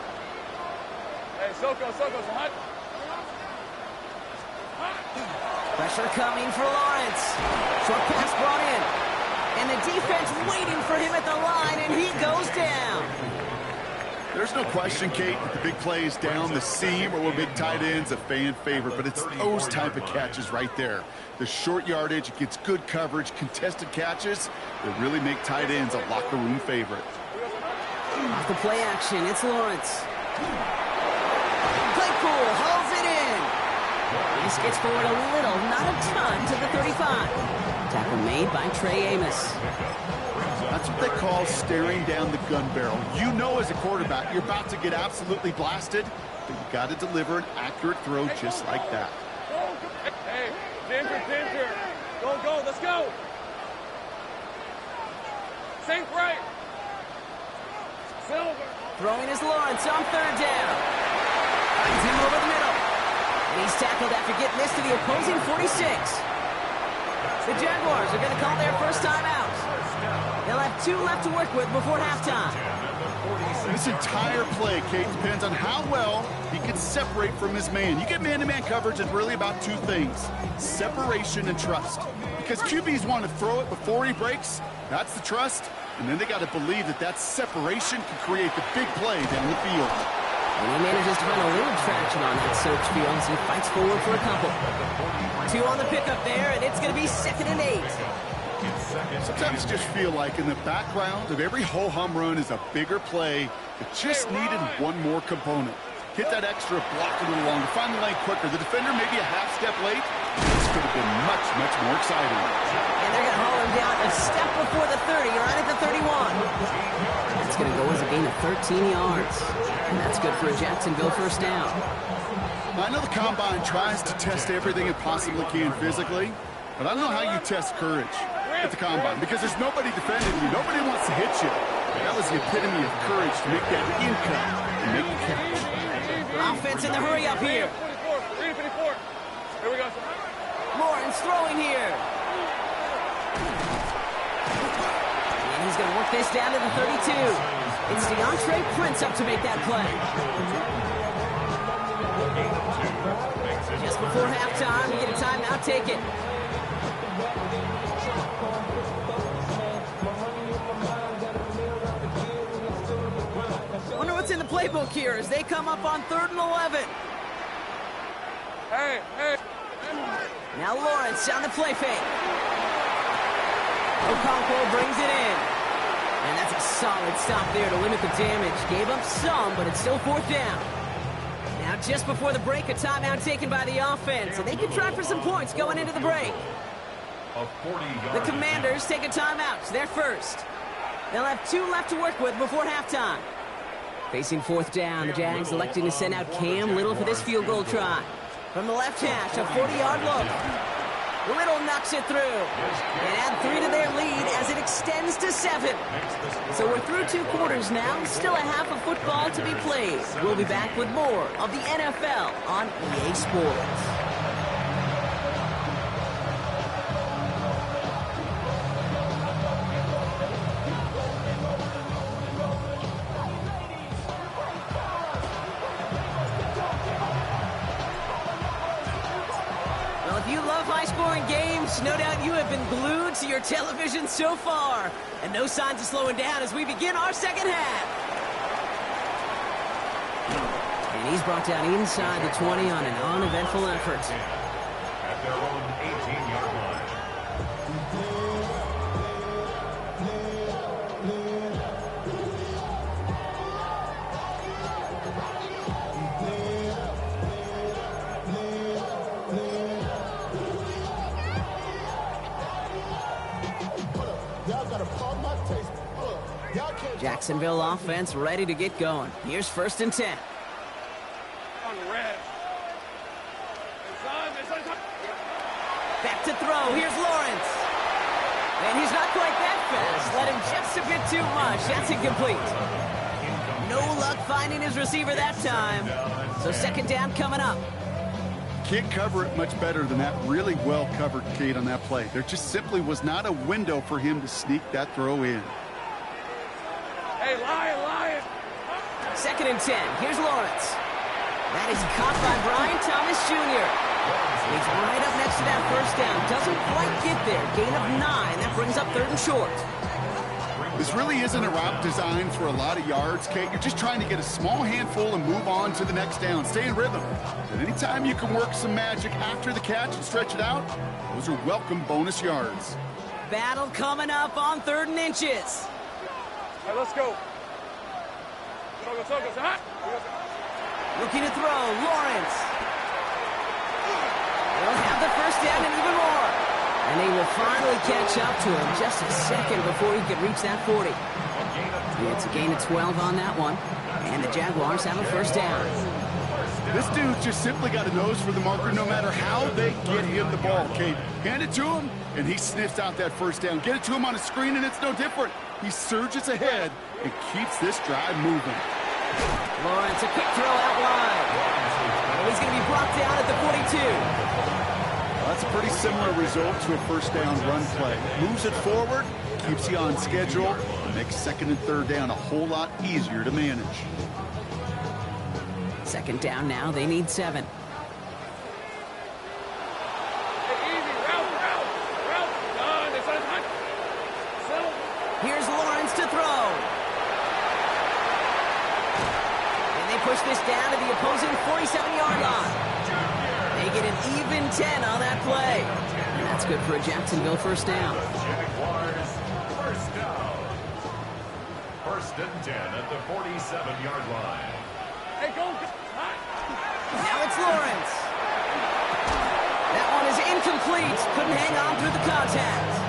Speaker 9: Hey, Soko's hot.
Speaker 6: Pressure coming for Lawrence. Short pass brought in. And the defense waiting for him at the line, and he goes down.
Speaker 8: There's no question, Kate, that the big play is down the seam or big tight ends a fan favorite, but it's those type of catches right there. The short yardage, it gets good coverage, contested catches that really make tight ends a locker room favorite.
Speaker 6: Off the play action, it's Lawrence. Claypool hauls it in. He skids forward a little, not a ton, to the 35. Tackle made by Trey Amos.
Speaker 8: That's what they call staring down the gun barrel. You know as a quarterback, you're about to get absolutely blasted, but you got to deliver an accurate throw just like that.
Speaker 9: Hey, Ginger. Go, let's go. Sink right. Silver.
Speaker 6: Throwing is Lawrence on 3rd down. Finds him over the middle. And he's tackled after getting this to the opposing 46. The Jaguars are going to call their first time out. They'll have 2 left to work with before halftime.
Speaker 8: This entire play, Kate, depends on how well he can separate from his man. You get man-to-man coverage, it's really about 2 things: separation and trust. Because QBs want to throw it before he breaks. That's the trust. And then they got to believe that that separation can create the big play down the field.
Speaker 6: And he manages to find a little traction on that search field as he fights forward for a couple. 2 on the pickup there, and it's going to be 2nd and 8.
Speaker 8: Sometimes you just feel like in the background of every ho-hum run is a bigger play that just needed one more component. Hit that extra block a little longer, find the lane quicker. The defender maybe a half step late. This could have been much, much more exciting.
Speaker 6: And they're going to haul him down a step before the 30, right at the 31. It's going to go as a gain of 13 yards. And that's good for a Jacksonville first down.
Speaker 8: I know the Combine tries to test everything it possibly can physically, but I don't know how you test courage at the Combine, because there's nobody defending you. Nobody wants to hit you. That was the epitome of courage to make that in cut and make the catch.
Speaker 6: Offense in the hurry up here.
Speaker 9: 54. Here we go.
Speaker 6: Lawrence throwing here. And he's going to work this down to the 32. It's DeAndre Prince up to make that play. Just before halftime, we get a timeout, take it. Wonder what's in the playbook here as they come up on 3rd and 11.
Speaker 9: Hey.
Speaker 6: Now Lawrence on the play fake. Okonkwo brings it in. And that's a solid stop there to limit the damage. Gave up some, but it's still 4th down. Now just before the break, a timeout taken by the offense. And they can try for some points going into the break. The Commanders take a timeout. They're first. They'll have 2 left to work with before halftime. Facing 4th down, the Jags electing to send out Cam Little for this field goal try. From the left hash, a 40-yard look. Little knocks it through. And add 3 to their lead as it extends to 7. So we're through 2 quarters now. Still a half of football to be played. We'll be back with more of the NFL on EA Sports. High-scoring games, no doubt you have been glued to your television so far. And no signs of slowing down as we begin our second half. And he's brought down inside the 20 on an uneventful effort.
Speaker 7: At their own 18-yard line.
Speaker 6: Jacksonville offense ready to get going. Here's 1st and 10. Back to throw. Here's Lawrence. And he's not quite that fast. Let him just a bit too much. That's incomplete. No luck finding his receiver that time. So 2nd down coming up.
Speaker 8: Can't cover it much better than that. Really well covered, Kate, on that play. There just simply was not a window for him to sneak that throw in.
Speaker 9: Hey, Lion!
Speaker 6: 2nd and 10. Here's Lawrence. That is caught by Brian Thomas Jr. He's right up next to that 1st down. Doesn't quite get there. Gain of 9. That brings up 3rd and short.
Speaker 8: This really isn't a route designed for a lot of yards, Kate. You're just trying to get a small handful and move on to the next down. Stay in rhythm. But anytime you can work some magic after the catch and stretch it out, those are welcome bonus yards.
Speaker 6: Battle coming up on 3rd and inches.
Speaker 9: All right, let's go.
Speaker 6: Looking to throw, Lawrence. They'll have the 1st down and even more. And they will finally catch up to him just a second before he could reach that 40. It's a gain of 12 on that one. And the Jaguars have a 1st down.
Speaker 8: This dude's just simply got a nose for the marker no matter how they get him the ball, Kate. Hand it to him, and he sniffs out that 1st down. Get it to him on a screen, and it's no different. He surges ahead and keeps this drive moving.
Speaker 6: Lawrence, a quick throw out wide. Oh, he's going to be brought down at the 42.
Speaker 8: That's a pretty similar result to a 1st down run play. Moves it forward, keeps you on schedule, and makes 2nd and 3rd down a whole lot easier to manage.
Speaker 6: 2nd down now, they need 7. Here's Lawrence to throw. And they push this down to the opposing 47-yard line. They get an even 10 on that play. And that's good for a Jacksonville 1st down.
Speaker 7: Jaguars, 1st down. 1st and 10 at the 47-yard line.
Speaker 9: Hey, go.
Speaker 6: Now it's Lawrence. That one is incomplete. Couldn't hang on through the contact.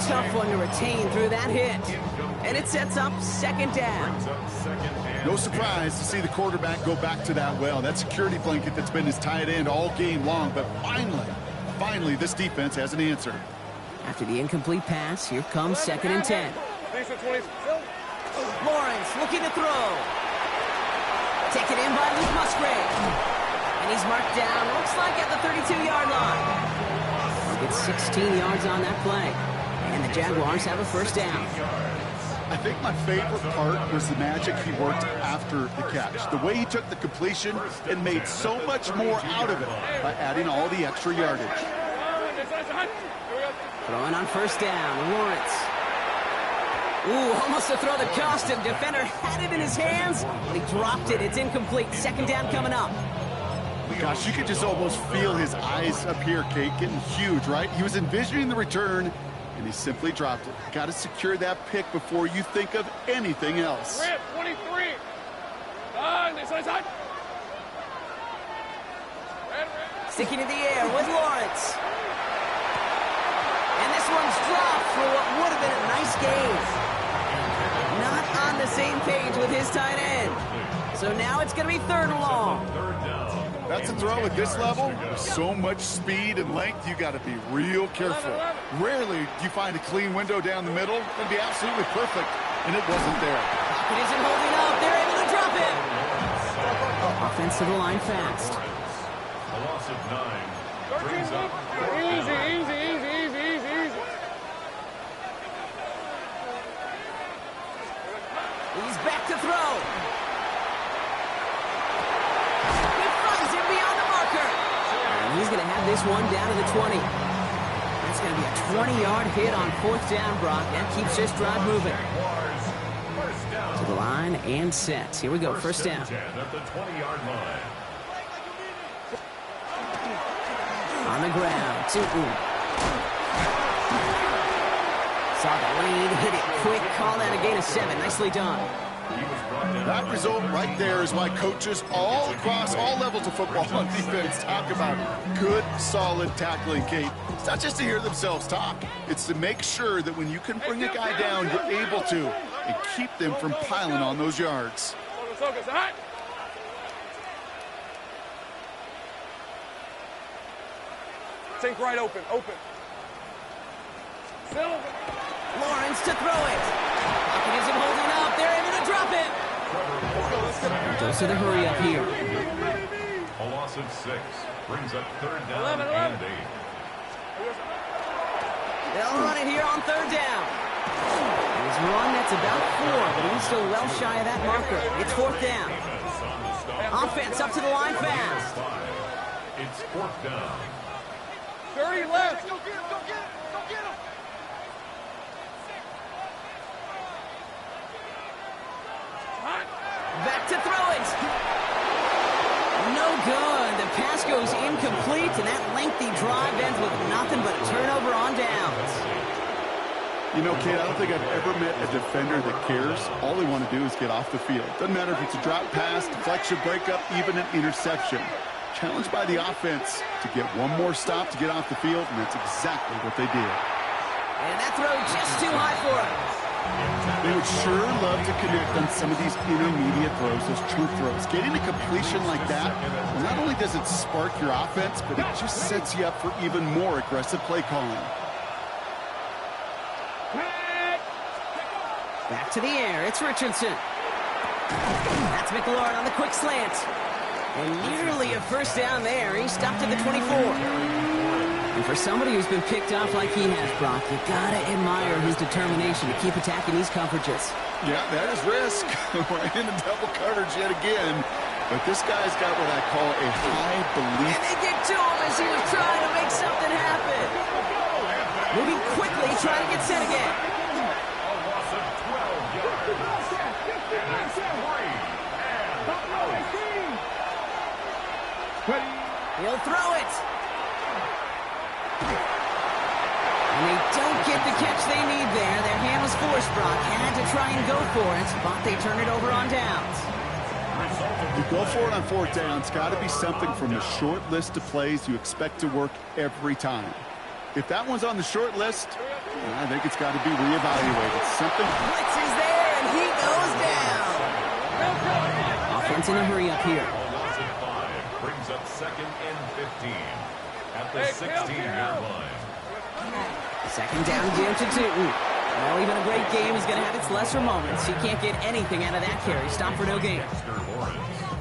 Speaker 6: Tough one to retain through that hit. And it sets up 2nd down.
Speaker 8: No surprise to see the quarterback go back to that well. That security blanket that's been his tight end all game long. But finally, this defense has an answer.
Speaker 6: After the incomplete pass, here comes 2nd and 10. Lawrence looking to throw. Taken in by Luke Musgrave. And he's marked down, looks like at the 32-yard line. He gets 16 yards on that play. And the Jaguars have a 1st down.
Speaker 8: I think my favorite part was the magic he worked after the catch. The way he took the completion and made so much more out of it by adding all the extra yardage.
Speaker 6: Throwing on 1st down, Lawrence. Ooh, almost to throw that cost him. Defender had it in his hands, but he dropped it. It's incomplete. 2nd down coming up.
Speaker 8: Gosh, you could just almost feel his eyes up here, Kate, getting huge, right? He was envisioning the return, and he simply dropped it. Got to secure that pick before you think of anything else.
Speaker 9: 23.
Speaker 6: Sticking in the air with Lawrence. And this one's dropped for what would have been a nice gain. Not on the same page with his tight end. So now it's going to be 3rd and long.
Speaker 8: That's a throw at this level. With so much speed and length, you got to be real careful. Rarely do you find a clean window down the middle. It'd be absolutely perfect, and it wasn't there.
Speaker 6: It isn't holding up. They're able to drop it. Offense to the line fast.
Speaker 7: A loss of 9 brings up
Speaker 9: Easy.
Speaker 6: He's back to throw. He finds him beyond the marker. And he's going to have this one down to the 20. That's going to be a 20-yard hit on 4th down, Brock. That keeps this drive moving. To the line and set. Here we go, 1st down.
Speaker 7: At the 20-yard line.
Speaker 6: On the ground, saw the lead, hit it quick, call that a gain of 7. Nicely done.
Speaker 8: That result right there is why coaches all across all levels of football on defense talk about good, solid tackling, Kate. It's not just to hear themselves talk. It's to make sure that when you can bring a guy down, you're able to. and keep them from piling on those yards.
Speaker 9: Think right open.
Speaker 6: Lawrence to throw it. Pocket isn't holding up. They're able to drop it. Goes to the hurry up here.
Speaker 7: A loss of 6 brings up 3rd down and 8.
Speaker 6: They'll run it here on 3rd down. His run, that's about 4, but he's still well shy of that marker. It's 4th down. Offense up to the line fast.
Speaker 7: It's 4th down.
Speaker 9: 30 left.
Speaker 6: Back to throw it. No good. The pass goes incomplete, and that lengthy drive ends with nothing but a turnover on downs.
Speaker 8: You know, Kate, I don't think I've ever met a defender that cares. All they want to do is get off the field. Doesn't matter if it's a drop pass, deflection, breakup, even an interception. Challenged by the offense to get one more stop to get off the field, and that's exactly what they did.
Speaker 6: And that throw just too high for him.
Speaker 8: They would sure love to connect on some of these intermediate throws, those true throws. Getting a completion like that, well, not only does it spark your offense, but it just sets you up for even more aggressive play calling.
Speaker 6: Back to the air. It's Richardson. That's McLaurin on the quick slant. And nearly a 1st down there. He stopped at the 24. And for somebody who's been picked off like he has, Brock, you gotta admire his determination to keep attacking these coverages.
Speaker 8: Yeah, that is risk. We're in the double coverage yet again. But this guy's got what I call a high belief.
Speaker 6: And they get to him as he was trying to make something happen. Moving quickly, trying to get set again.
Speaker 7: A loss of 12 yards. And it's 3 and out.
Speaker 6: He'll throw it. And they don't get the catch they need there. Their hand was forced, Brock. Had to try and go for it, but they turn it over on downs.
Speaker 8: You go for it on 4th down. It's got to be something from the short list of plays you expect to work every time. If that one's on the short list, I think it's got to be reevaluated. Something.
Speaker 6: Blitz is there, and he goes down. Offense in a hurry up here.
Speaker 7: A loss of 5 brings up 2nd and 15 at the 16-yard line.
Speaker 6: 2nd down again to Tootin. Well, even a great game is going to have its lesser moments. He can't get anything out of that carry. Stop for no gain.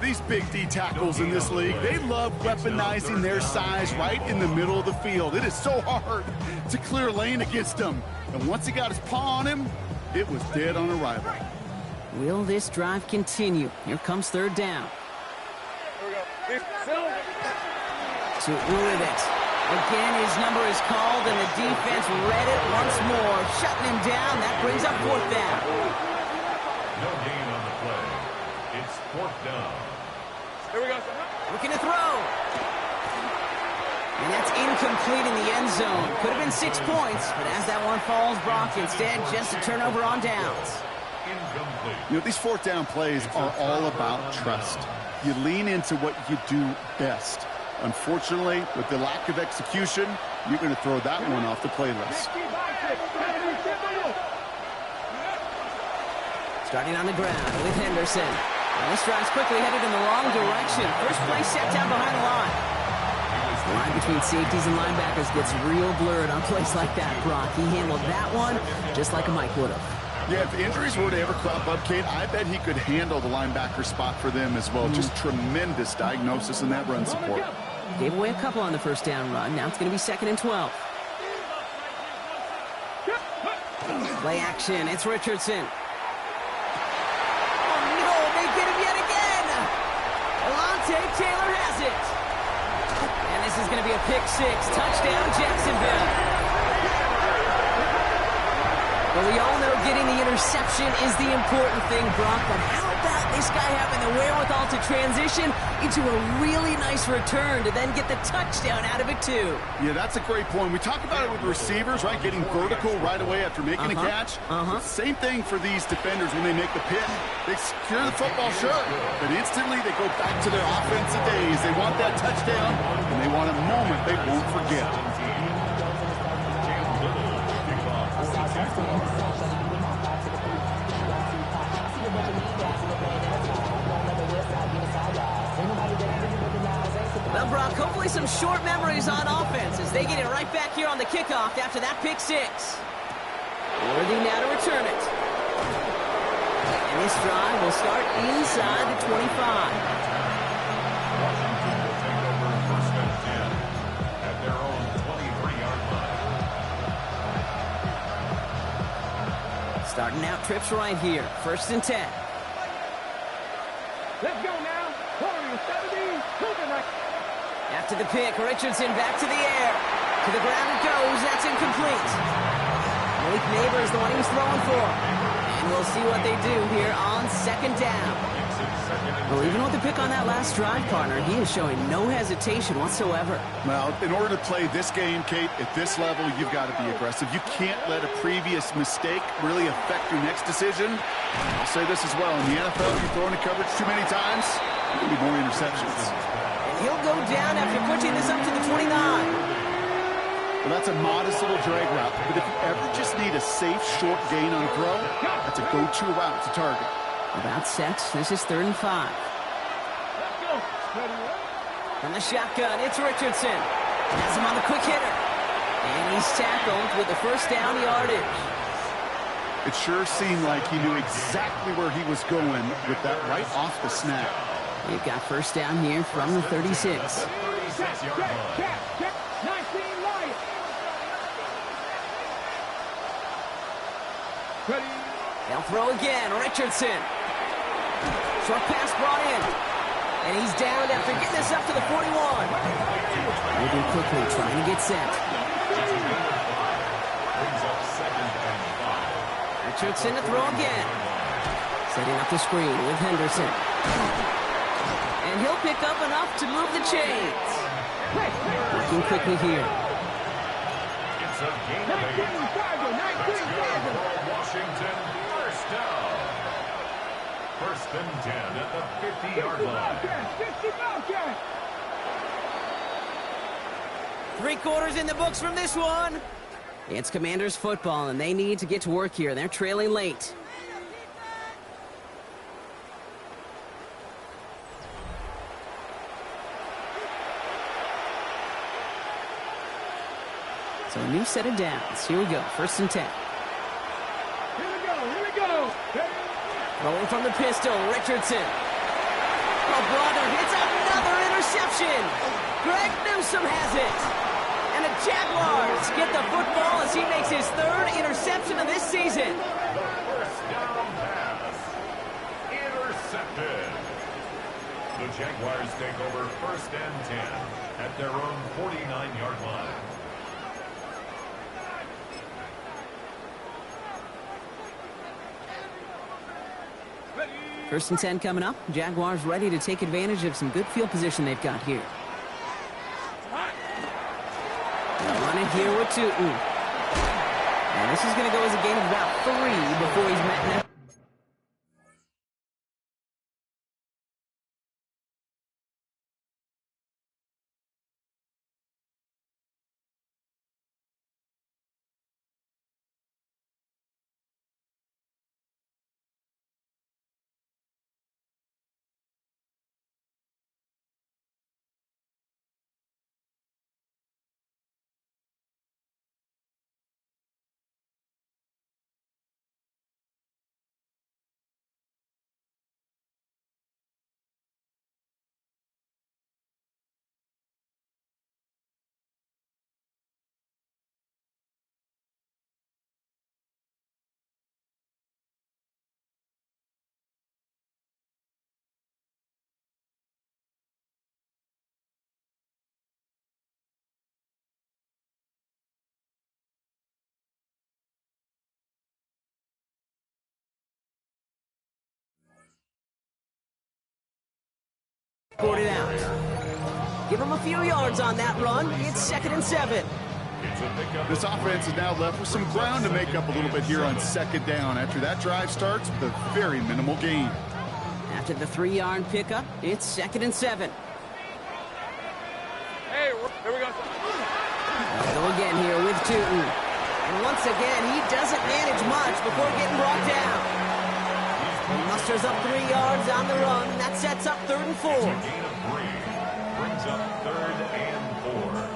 Speaker 8: These big D tackles in this league, they love weaponizing their size right in the middle of the field. It is so hard to clear lane against them. And once he got his paw on him, it was dead on arrival.
Speaker 6: Will this drive continue? Here comes 3rd down. Tootin with it. Again, his number is called, and the defense read it once more, shutting him down. That brings up 4th down.
Speaker 7: No gain on the play. It's 4th down.
Speaker 9: Here we go.
Speaker 6: Looking to throw. And that's incomplete in the end zone. Could have been 6 points, but as that one falls, Brock, instead just a turnover on downs.
Speaker 7: Incomplete.
Speaker 8: You know, these 4th down plays are all about trust. You lean into what you do best. Unfortunately, with the lack of execution, you're going to throw that one off the playlist.
Speaker 6: Starting on the ground with Henderson. And this drive's quickly headed in the wrong direction. First play set down behind the line. The line between safeties and linebackers gets real blurred on plays like that, Brock. He handled that one just like a Mike would have.
Speaker 8: Yeah, if injuries were to ever crop up, Kate, I bet he could handle the linebacker spot for them as well. Just tremendous diagnosis in that run support.
Speaker 6: Gave away a couple on the 1st down run. Now it's going to be 2nd and 12. Play action. It's Richardson. Oh, no, they get him yet again. Alontae Taylor has it. And this is going to be a pick 6. Touchdown, Jacksonville. Well, we all know getting the interception is the important thing, Brock, but how about this guy having the wherewithal to transition into a really nice return to then get the touchdown out of it, too?
Speaker 8: Yeah, that's a great point. We talk about it with receivers, right, getting vertical right away after making a catch. Same thing for these defenders when they make the pick. They secure the football, sure, but instantly they go back to their offensive days. They want that touchdown, and they want a moment they won't forget.
Speaker 6: hopefully some short memories on offense as they get it right back here on the kickoff after that pick six. Worthy now to return it. And this drive will start inside the 25.
Speaker 7: Washington will take over first and 10 at their own 23-yard line.
Speaker 6: Starting out trips right here. First and 10.
Speaker 9: Let's go now. 40, 70, moving right.
Speaker 6: After the pick, Richardson back to the air. To the ground it goes. That's incomplete. Malik Neighbor is the one he was throwing for. And we'll see what they do here on second down. Well, even with the pick on that last drive, partner, he is showing no hesitation whatsoever.
Speaker 8: Well, in order to play this game, Kate, at this level, you've got to be aggressive. You can't let a previous mistake really affect your next decision. I'll say this as well. In the NFL, if you throw into coverage too many times, there'll be more interceptions.
Speaker 6: And he'll go down after pushing this up to the 29.
Speaker 8: Well, that's a modest little drag route, but if you ever just need a safe, short gain on a throw, that's a go-to route to target.
Speaker 6: About set. This is 3rd and 5.
Speaker 9: Let's go.
Speaker 6: From the shotgun, it's Richardson. Has him on the quick hitter. And he's tackled with the first down yardage.
Speaker 8: It sure seemed like he knew exactly where he was going with that right off the snap.
Speaker 6: They've got first down here from the 36.
Speaker 7: 36-yard line.
Speaker 9: 19 Lions. Ready.
Speaker 6: They'll throw again. Richardson. Short pass brought in. And he's down after getting this up to the 41. Moving quickly, trying to get set.
Speaker 7: Brings up 2nd and 5.
Speaker 6: Richardson to throw again. Setting up the screen with Henderson. And he'll pick up enough to move the chains. Working quickly here.
Speaker 7: It's a gain of 8. That's good for Washington. First down. First and 10 at the 50-yard line.
Speaker 6: 3 quarters in the books from this one. It's Commanders football, and they need to get to work here. They're trailing late. So a new set of downs. Here we go. First and 10.
Speaker 9: Here we go.
Speaker 6: Rolling from the pistol, Richardson. Oh, brother, it's another interception. Greg Newsome has it. And the Jaguars get the football as he makes his 3rd interception of this season.
Speaker 7: The first down pass. Intercepted. The Jaguars take over first and 10 at their own 49-yard line.
Speaker 6: First and 10 coming up. Jaguars ready to take advantage of some good field position they've got here. They'll run it here with Tootin. And this is going to go as a gain of about 3 before he's met net. Scored it out. Give him a few yards on that run. It's 2nd and 7.
Speaker 8: This offense is now left with some ground to make up a little bit here on 2nd down after that drive starts with a very minimal gain.
Speaker 6: After the 3-yard pickup, it's 2nd and 7.
Speaker 9: Hey, here we go.
Speaker 6: They'll go again here with Tootin. And once again, he doesn't manage much before getting brought down. He musters up 3 yards on the run. That sets up 3rd and 4.
Speaker 7: It's a gain of 3. Brings up 3rd and 4.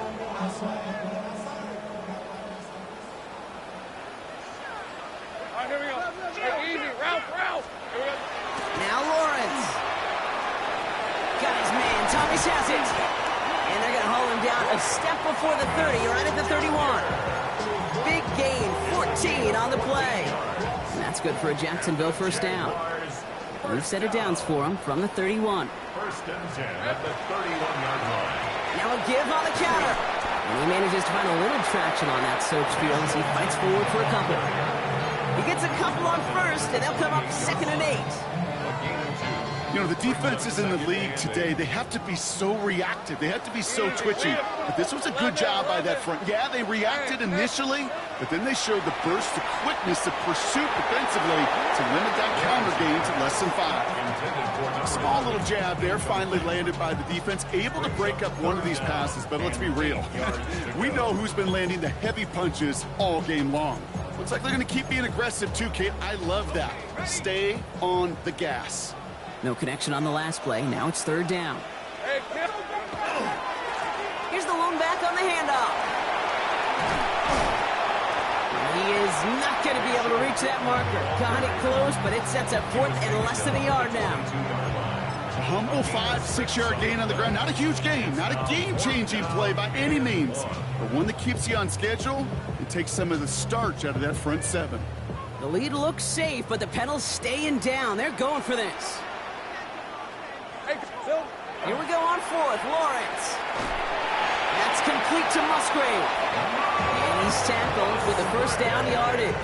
Speaker 9: Here we go. Easy. Ralph. Here we go.
Speaker 6: Now Lawrence. Got his man. Thomas has it. And they're going to haul him down a step before the 30, right at the 31. Big gain, 14 on the play. And that's good for a Jacksonville first down. New set of downs for him from the 31.
Speaker 7: 1st and 10 at the 31-yard line.
Speaker 6: Now a give on the counter. And he manages to find a little traction on that Soaps field as he fights forward for a couple. He gets a couple on first, and they'll come up 2nd and 8.
Speaker 8: You know, the defenses in the league today, they have to be so reactive. They have to be so twitchy. But this was a good job by that front. Yeah, they reacted initially, but then they showed the burst of quickness of pursuit defensively to limit that counter gain to less than 5. A small little jab there finally landed by the defense, able to break up one of these passes. But let's be real. We know who's been landing the heavy punches all game long. Looks like they're going to keep being aggressive too, Kate. I love that. Stay on the gas.
Speaker 6: No connection on the last play. Now it's 3rd down. Here's the lone back on the handoff. He is not going to be able to reach that marker. Got it close, but it sets up 4th and less than a yard now.
Speaker 8: A humble 5-6-yard gain on the ground. Not a huge gain. Not a game-changing play by any means. But one that keeps you on schedule and takes some of the starch out of that front 7.
Speaker 6: The lead looks safe, but the pedal's staying down. They're going for this. Here we go on 4th, Lawrence. That's complete to Musgrave. And he's tackled with a first down yardage.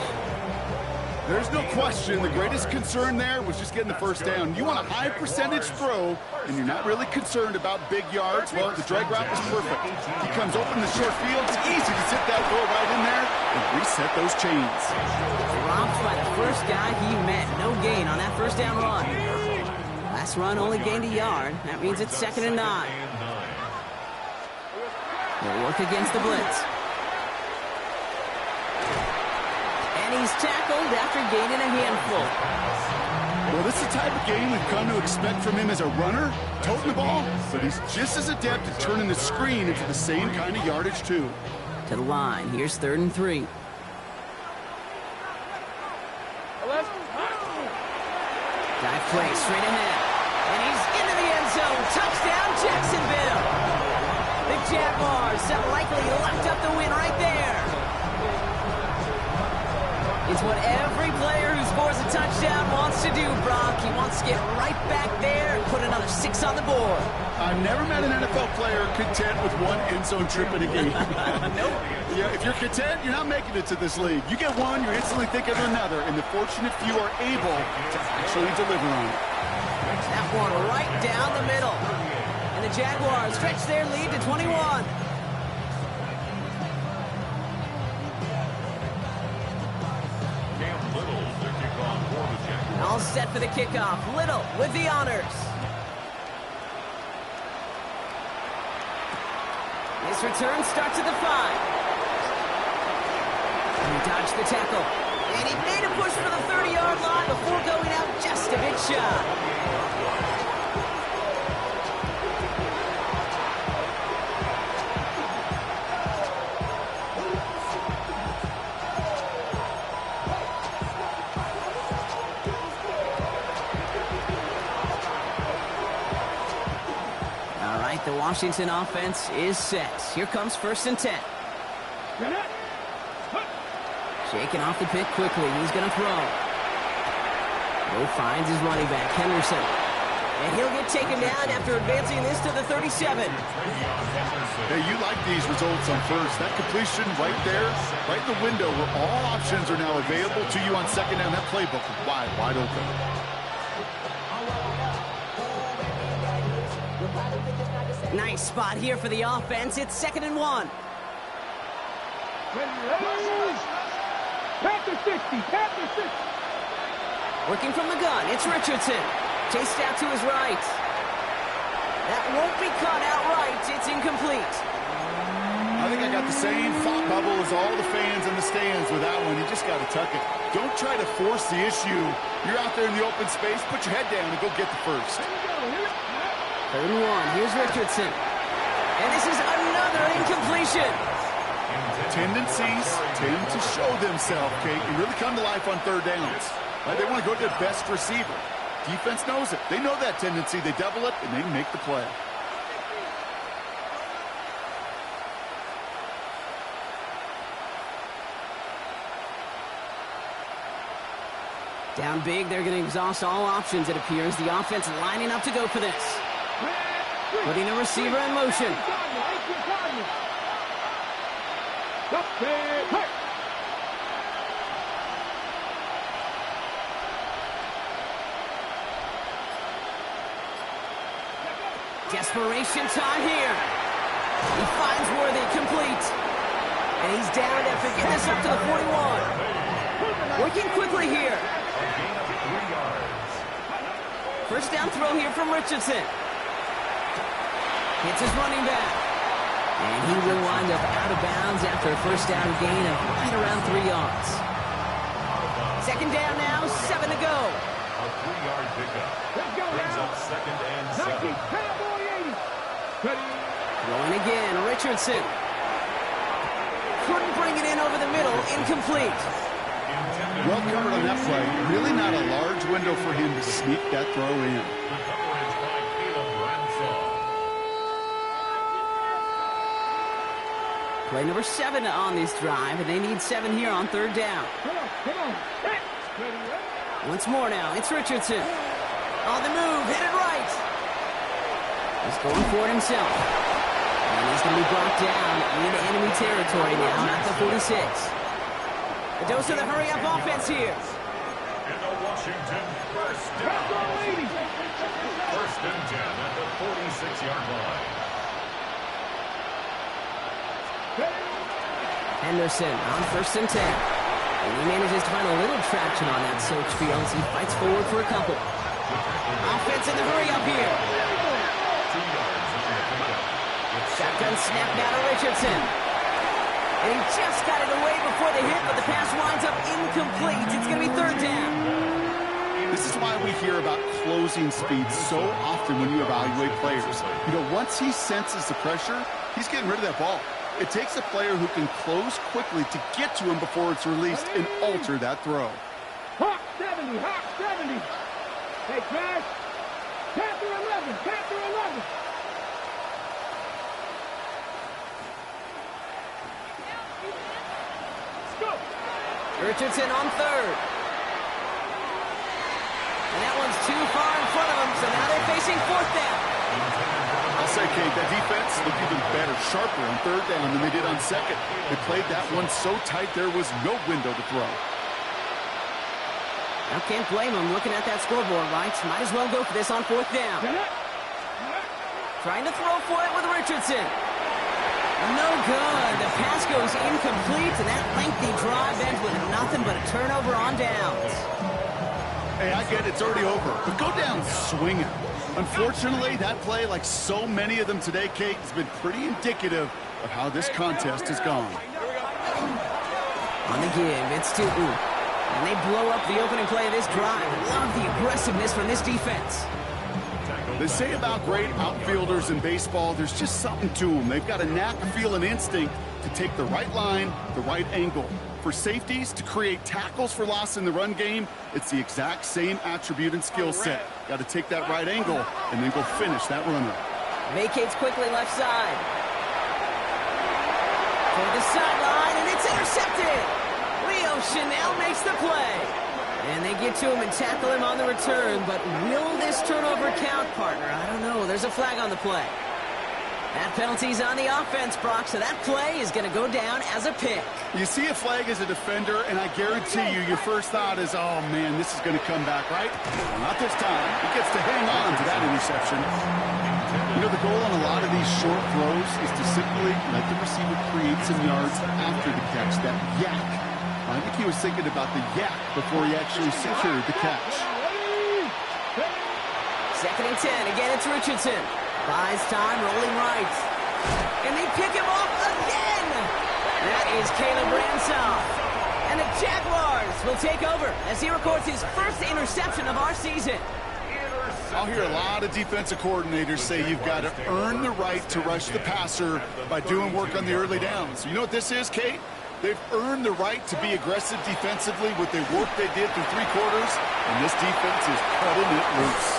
Speaker 8: There's no question the greatest concern there was just getting the first down. You want a high percentage throw, and you're not really concerned about big yards. Well, the drag route was perfect. He comes open in the short field. It's easy to zip that throw right in there and reset those chains.
Speaker 6: Dropped by the first guy he met. No gain on that first down run. Last run only gained a yard. That means it's 2nd and 9. They'll work against the blitz. And he's tackled after gaining a handful.
Speaker 8: Well, this is the type of game we've come to expect from him as a runner, toting the ball, but he's just as adept at turning the screen into the same kind of yardage, too.
Speaker 6: To the line. Here's 3rd and 3. Dive play straight ahead. And he's into the end zone. Touchdown, Jacksonville. The Jaguars have likely locked up the win right there. It's what every player who scores a touchdown wants to do, Brock. He wants to get right back there and put another 6 on the board.
Speaker 8: I've never met an NFL player content with one end zone trip in a game.
Speaker 6: Nope.
Speaker 8: Yeah, if you're content, you're not making it to this league. You get one, you're instantly thinking of another, and the fortunate few are able to actually deliver on it.
Speaker 6: That one right down the middle. And the Jaguars stretch their lead to 21. All set for the kickoff. Little with the honors. This return starts at the 5. And he dodged the tackle. And he made a push for the 30-yard line before going out just a bit shy. The Washington offense is set. Here comes 1st and 10. Shaking off the pick quickly. He's going to throw. Bo finds his running back, Henderson. And he'll get taken down after advancing this to the 37.
Speaker 8: Hey, you like these results on first. That completion right there, right in the window where all options are now available to you on 2nd down. That playbook is wide open.
Speaker 6: Nice spot here for the offense. It's 2nd and 1.
Speaker 9: Panther 60.
Speaker 6: Working from the gun, it's Richardson. Chased out to his right. That won't be caught outright. It's incomplete.
Speaker 8: I think I got the same thought bubble as all the fans in the stands with that one. You just got to tuck it. Don't try to force the issue. You're out there in the open space. Put your head down and go get the first.
Speaker 6: 3rd and 1. Here's Richardson. And this is another incompletion.
Speaker 8: Tendencies tend to show themselves, Kate, and really come to life on third downs. Right? They want to go to their best receiver. Defense knows it. They know that tendency. They double it, and they make the play.
Speaker 6: Down big, they're going to exhaust all options, it appears. The offense lining up to go for this. Putting a receiver in motion. Desperation time here. He finds Worthy complete. And he's down after getting this up to the 41. Working quickly here. First down throw here from Richardson. Hits his running back. And he will wind up out of bounds after a first down gain of right around 3 yards. Second down now, 7 to go.
Speaker 7: A 3-yard pickup. Brings up second and 7.
Speaker 6: Throwing again, Richardson. Couldn't bring it in over the middle, incomplete.
Speaker 8: Well covered on that play. Really not a large window for him to sneak that throw in.
Speaker 7: The coverage by Caleb Bradshaw.
Speaker 6: Play number 7 on this drive, and they need 7 here on third down. Once more now, it's Richardson. On the move, hit it right. He's going for it himself. And he's going to be brought down in enemy territory now at the 46. A dose of the hurry-up offense here.
Speaker 7: In the Washington first down. First and 10 at the 46-yard line.
Speaker 6: Henderson on first and 10. And he manages to find a little traction on that search field as he fights forward for a couple. Offense in the hurry-up here.
Speaker 7: 2 yards on the pickup.
Speaker 6: Shotgun snap now to Richardson. And he just got it away before the hit, but the pass winds up incomplete. It's going to be third down.
Speaker 8: This is why we hear about closing speed so often when you evaluate players. You know, once he senses the pressure, he's getting rid of that ball. It takes a player who can close quickly to get to him before it's released and alter that throw.
Speaker 9: Hawk 70, Hawk 70. Hey, Crash. Panther 11, Panther 11.
Speaker 6: Richardson on third. And that one's too far in front of him, so now they're facing fourth down.
Speaker 8: I'll say, Kate, that defense looked even better, sharper on third down than they did on second. They played that one so tight there was no window to throw.
Speaker 6: I can't blame him looking at that scoreboard, right? Might as well go for this on fourth down. Trying to throw for it with Richardson. No good. The pass goes incomplete, and that lengthy drive ends with nothing but a turnover on downs.
Speaker 8: Hey, I get it. It's already over. But go down swinging. Unfortunately, that play, like so many of them today, Kate, has been pretty indicative of how this contest has gone.
Speaker 6: On the give, it's Tootin. And they blow up the opening play of this drive. Love the aggressiveness from this defense.
Speaker 8: They say about great outfielders in baseball, there's just something to them. They've got a knack, feel, and instinct to take the right line, the right angle. For safeties, to create tackles for loss in the run game, it's the exact same attribute and skill set. Got to take that right angle and then go finish that runner.
Speaker 6: Vacates quickly left side. Toward the sideline, and it's intercepted. Leo Chanel makes the play. And they get to him and tackle him on the return, but will this turnover count, partner? I don't know. There's a flag on the play. That penalty's on the offense, Brock, so that play is going to go down as a pick.
Speaker 8: You see a flag as a defender, and I guarantee you, your first thought is, oh, man, this is going to come back, right? Not this time. He gets to hang on to that interception. You know, the goal on a lot of these short throws is to simply let the receiver create some yards after the catch, that yak. I think he was thinking about the yak before he actually secured the catch.
Speaker 6: Second and 10. Again, it's Richardson. Buys time, rolling right. And they pick him off again. That is Caleb Bradshaw. And the Jaguars will take over as he records his first interception of our season.
Speaker 8: I'll hear a lot of defensive coordinators say you've got to earn the right to rush the passer by doing work on the early downs. You know what this is, Kate? They've earned the right to be aggressive defensively with the work they did through 3 quarters, and this defense is cutting it loose.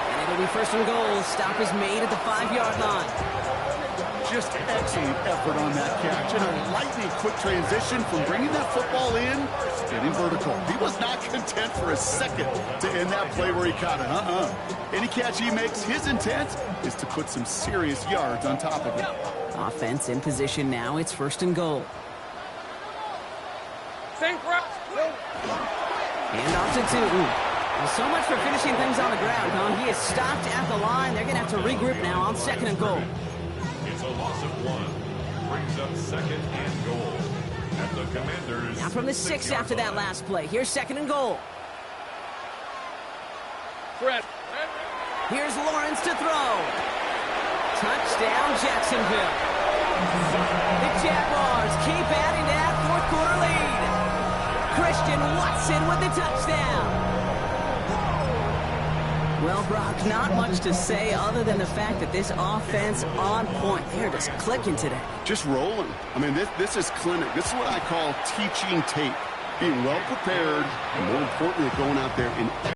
Speaker 6: And it'll be first and goal. Stop is made at the 5-yard line.
Speaker 8: Just excellent effort on that catch. And a lightning quick transition from bringing that football in, getting vertical. He was not content for a second to end that play where he caught it. Any catch he makes, his intent is to put some serious yards on top of it.
Speaker 6: Offense in position now. It's first and goal. And off to Tootin. Well, so much for finishing things on the ground, huh? He is stopped at the line. They're going to have to regroup now on second and goal.
Speaker 7: It's a loss of 1. Brings up second and goal. At the Commanders.
Speaker 6: Now from the 6 after that last play. Here's second and goal. Here's Lawrence to throw. Touchdown, Jacksonville. The Jaguars keep adding to that fourth-quarter lead. Christian Watson with the touchdown. Well, Brock, not much to say other than the fact that this offense on point. They're just clicking today.
Speaker 8: Just rolling. I mean, this is clinic. This is what I call teaching tape. Being well prepared, and more importantly, going out there and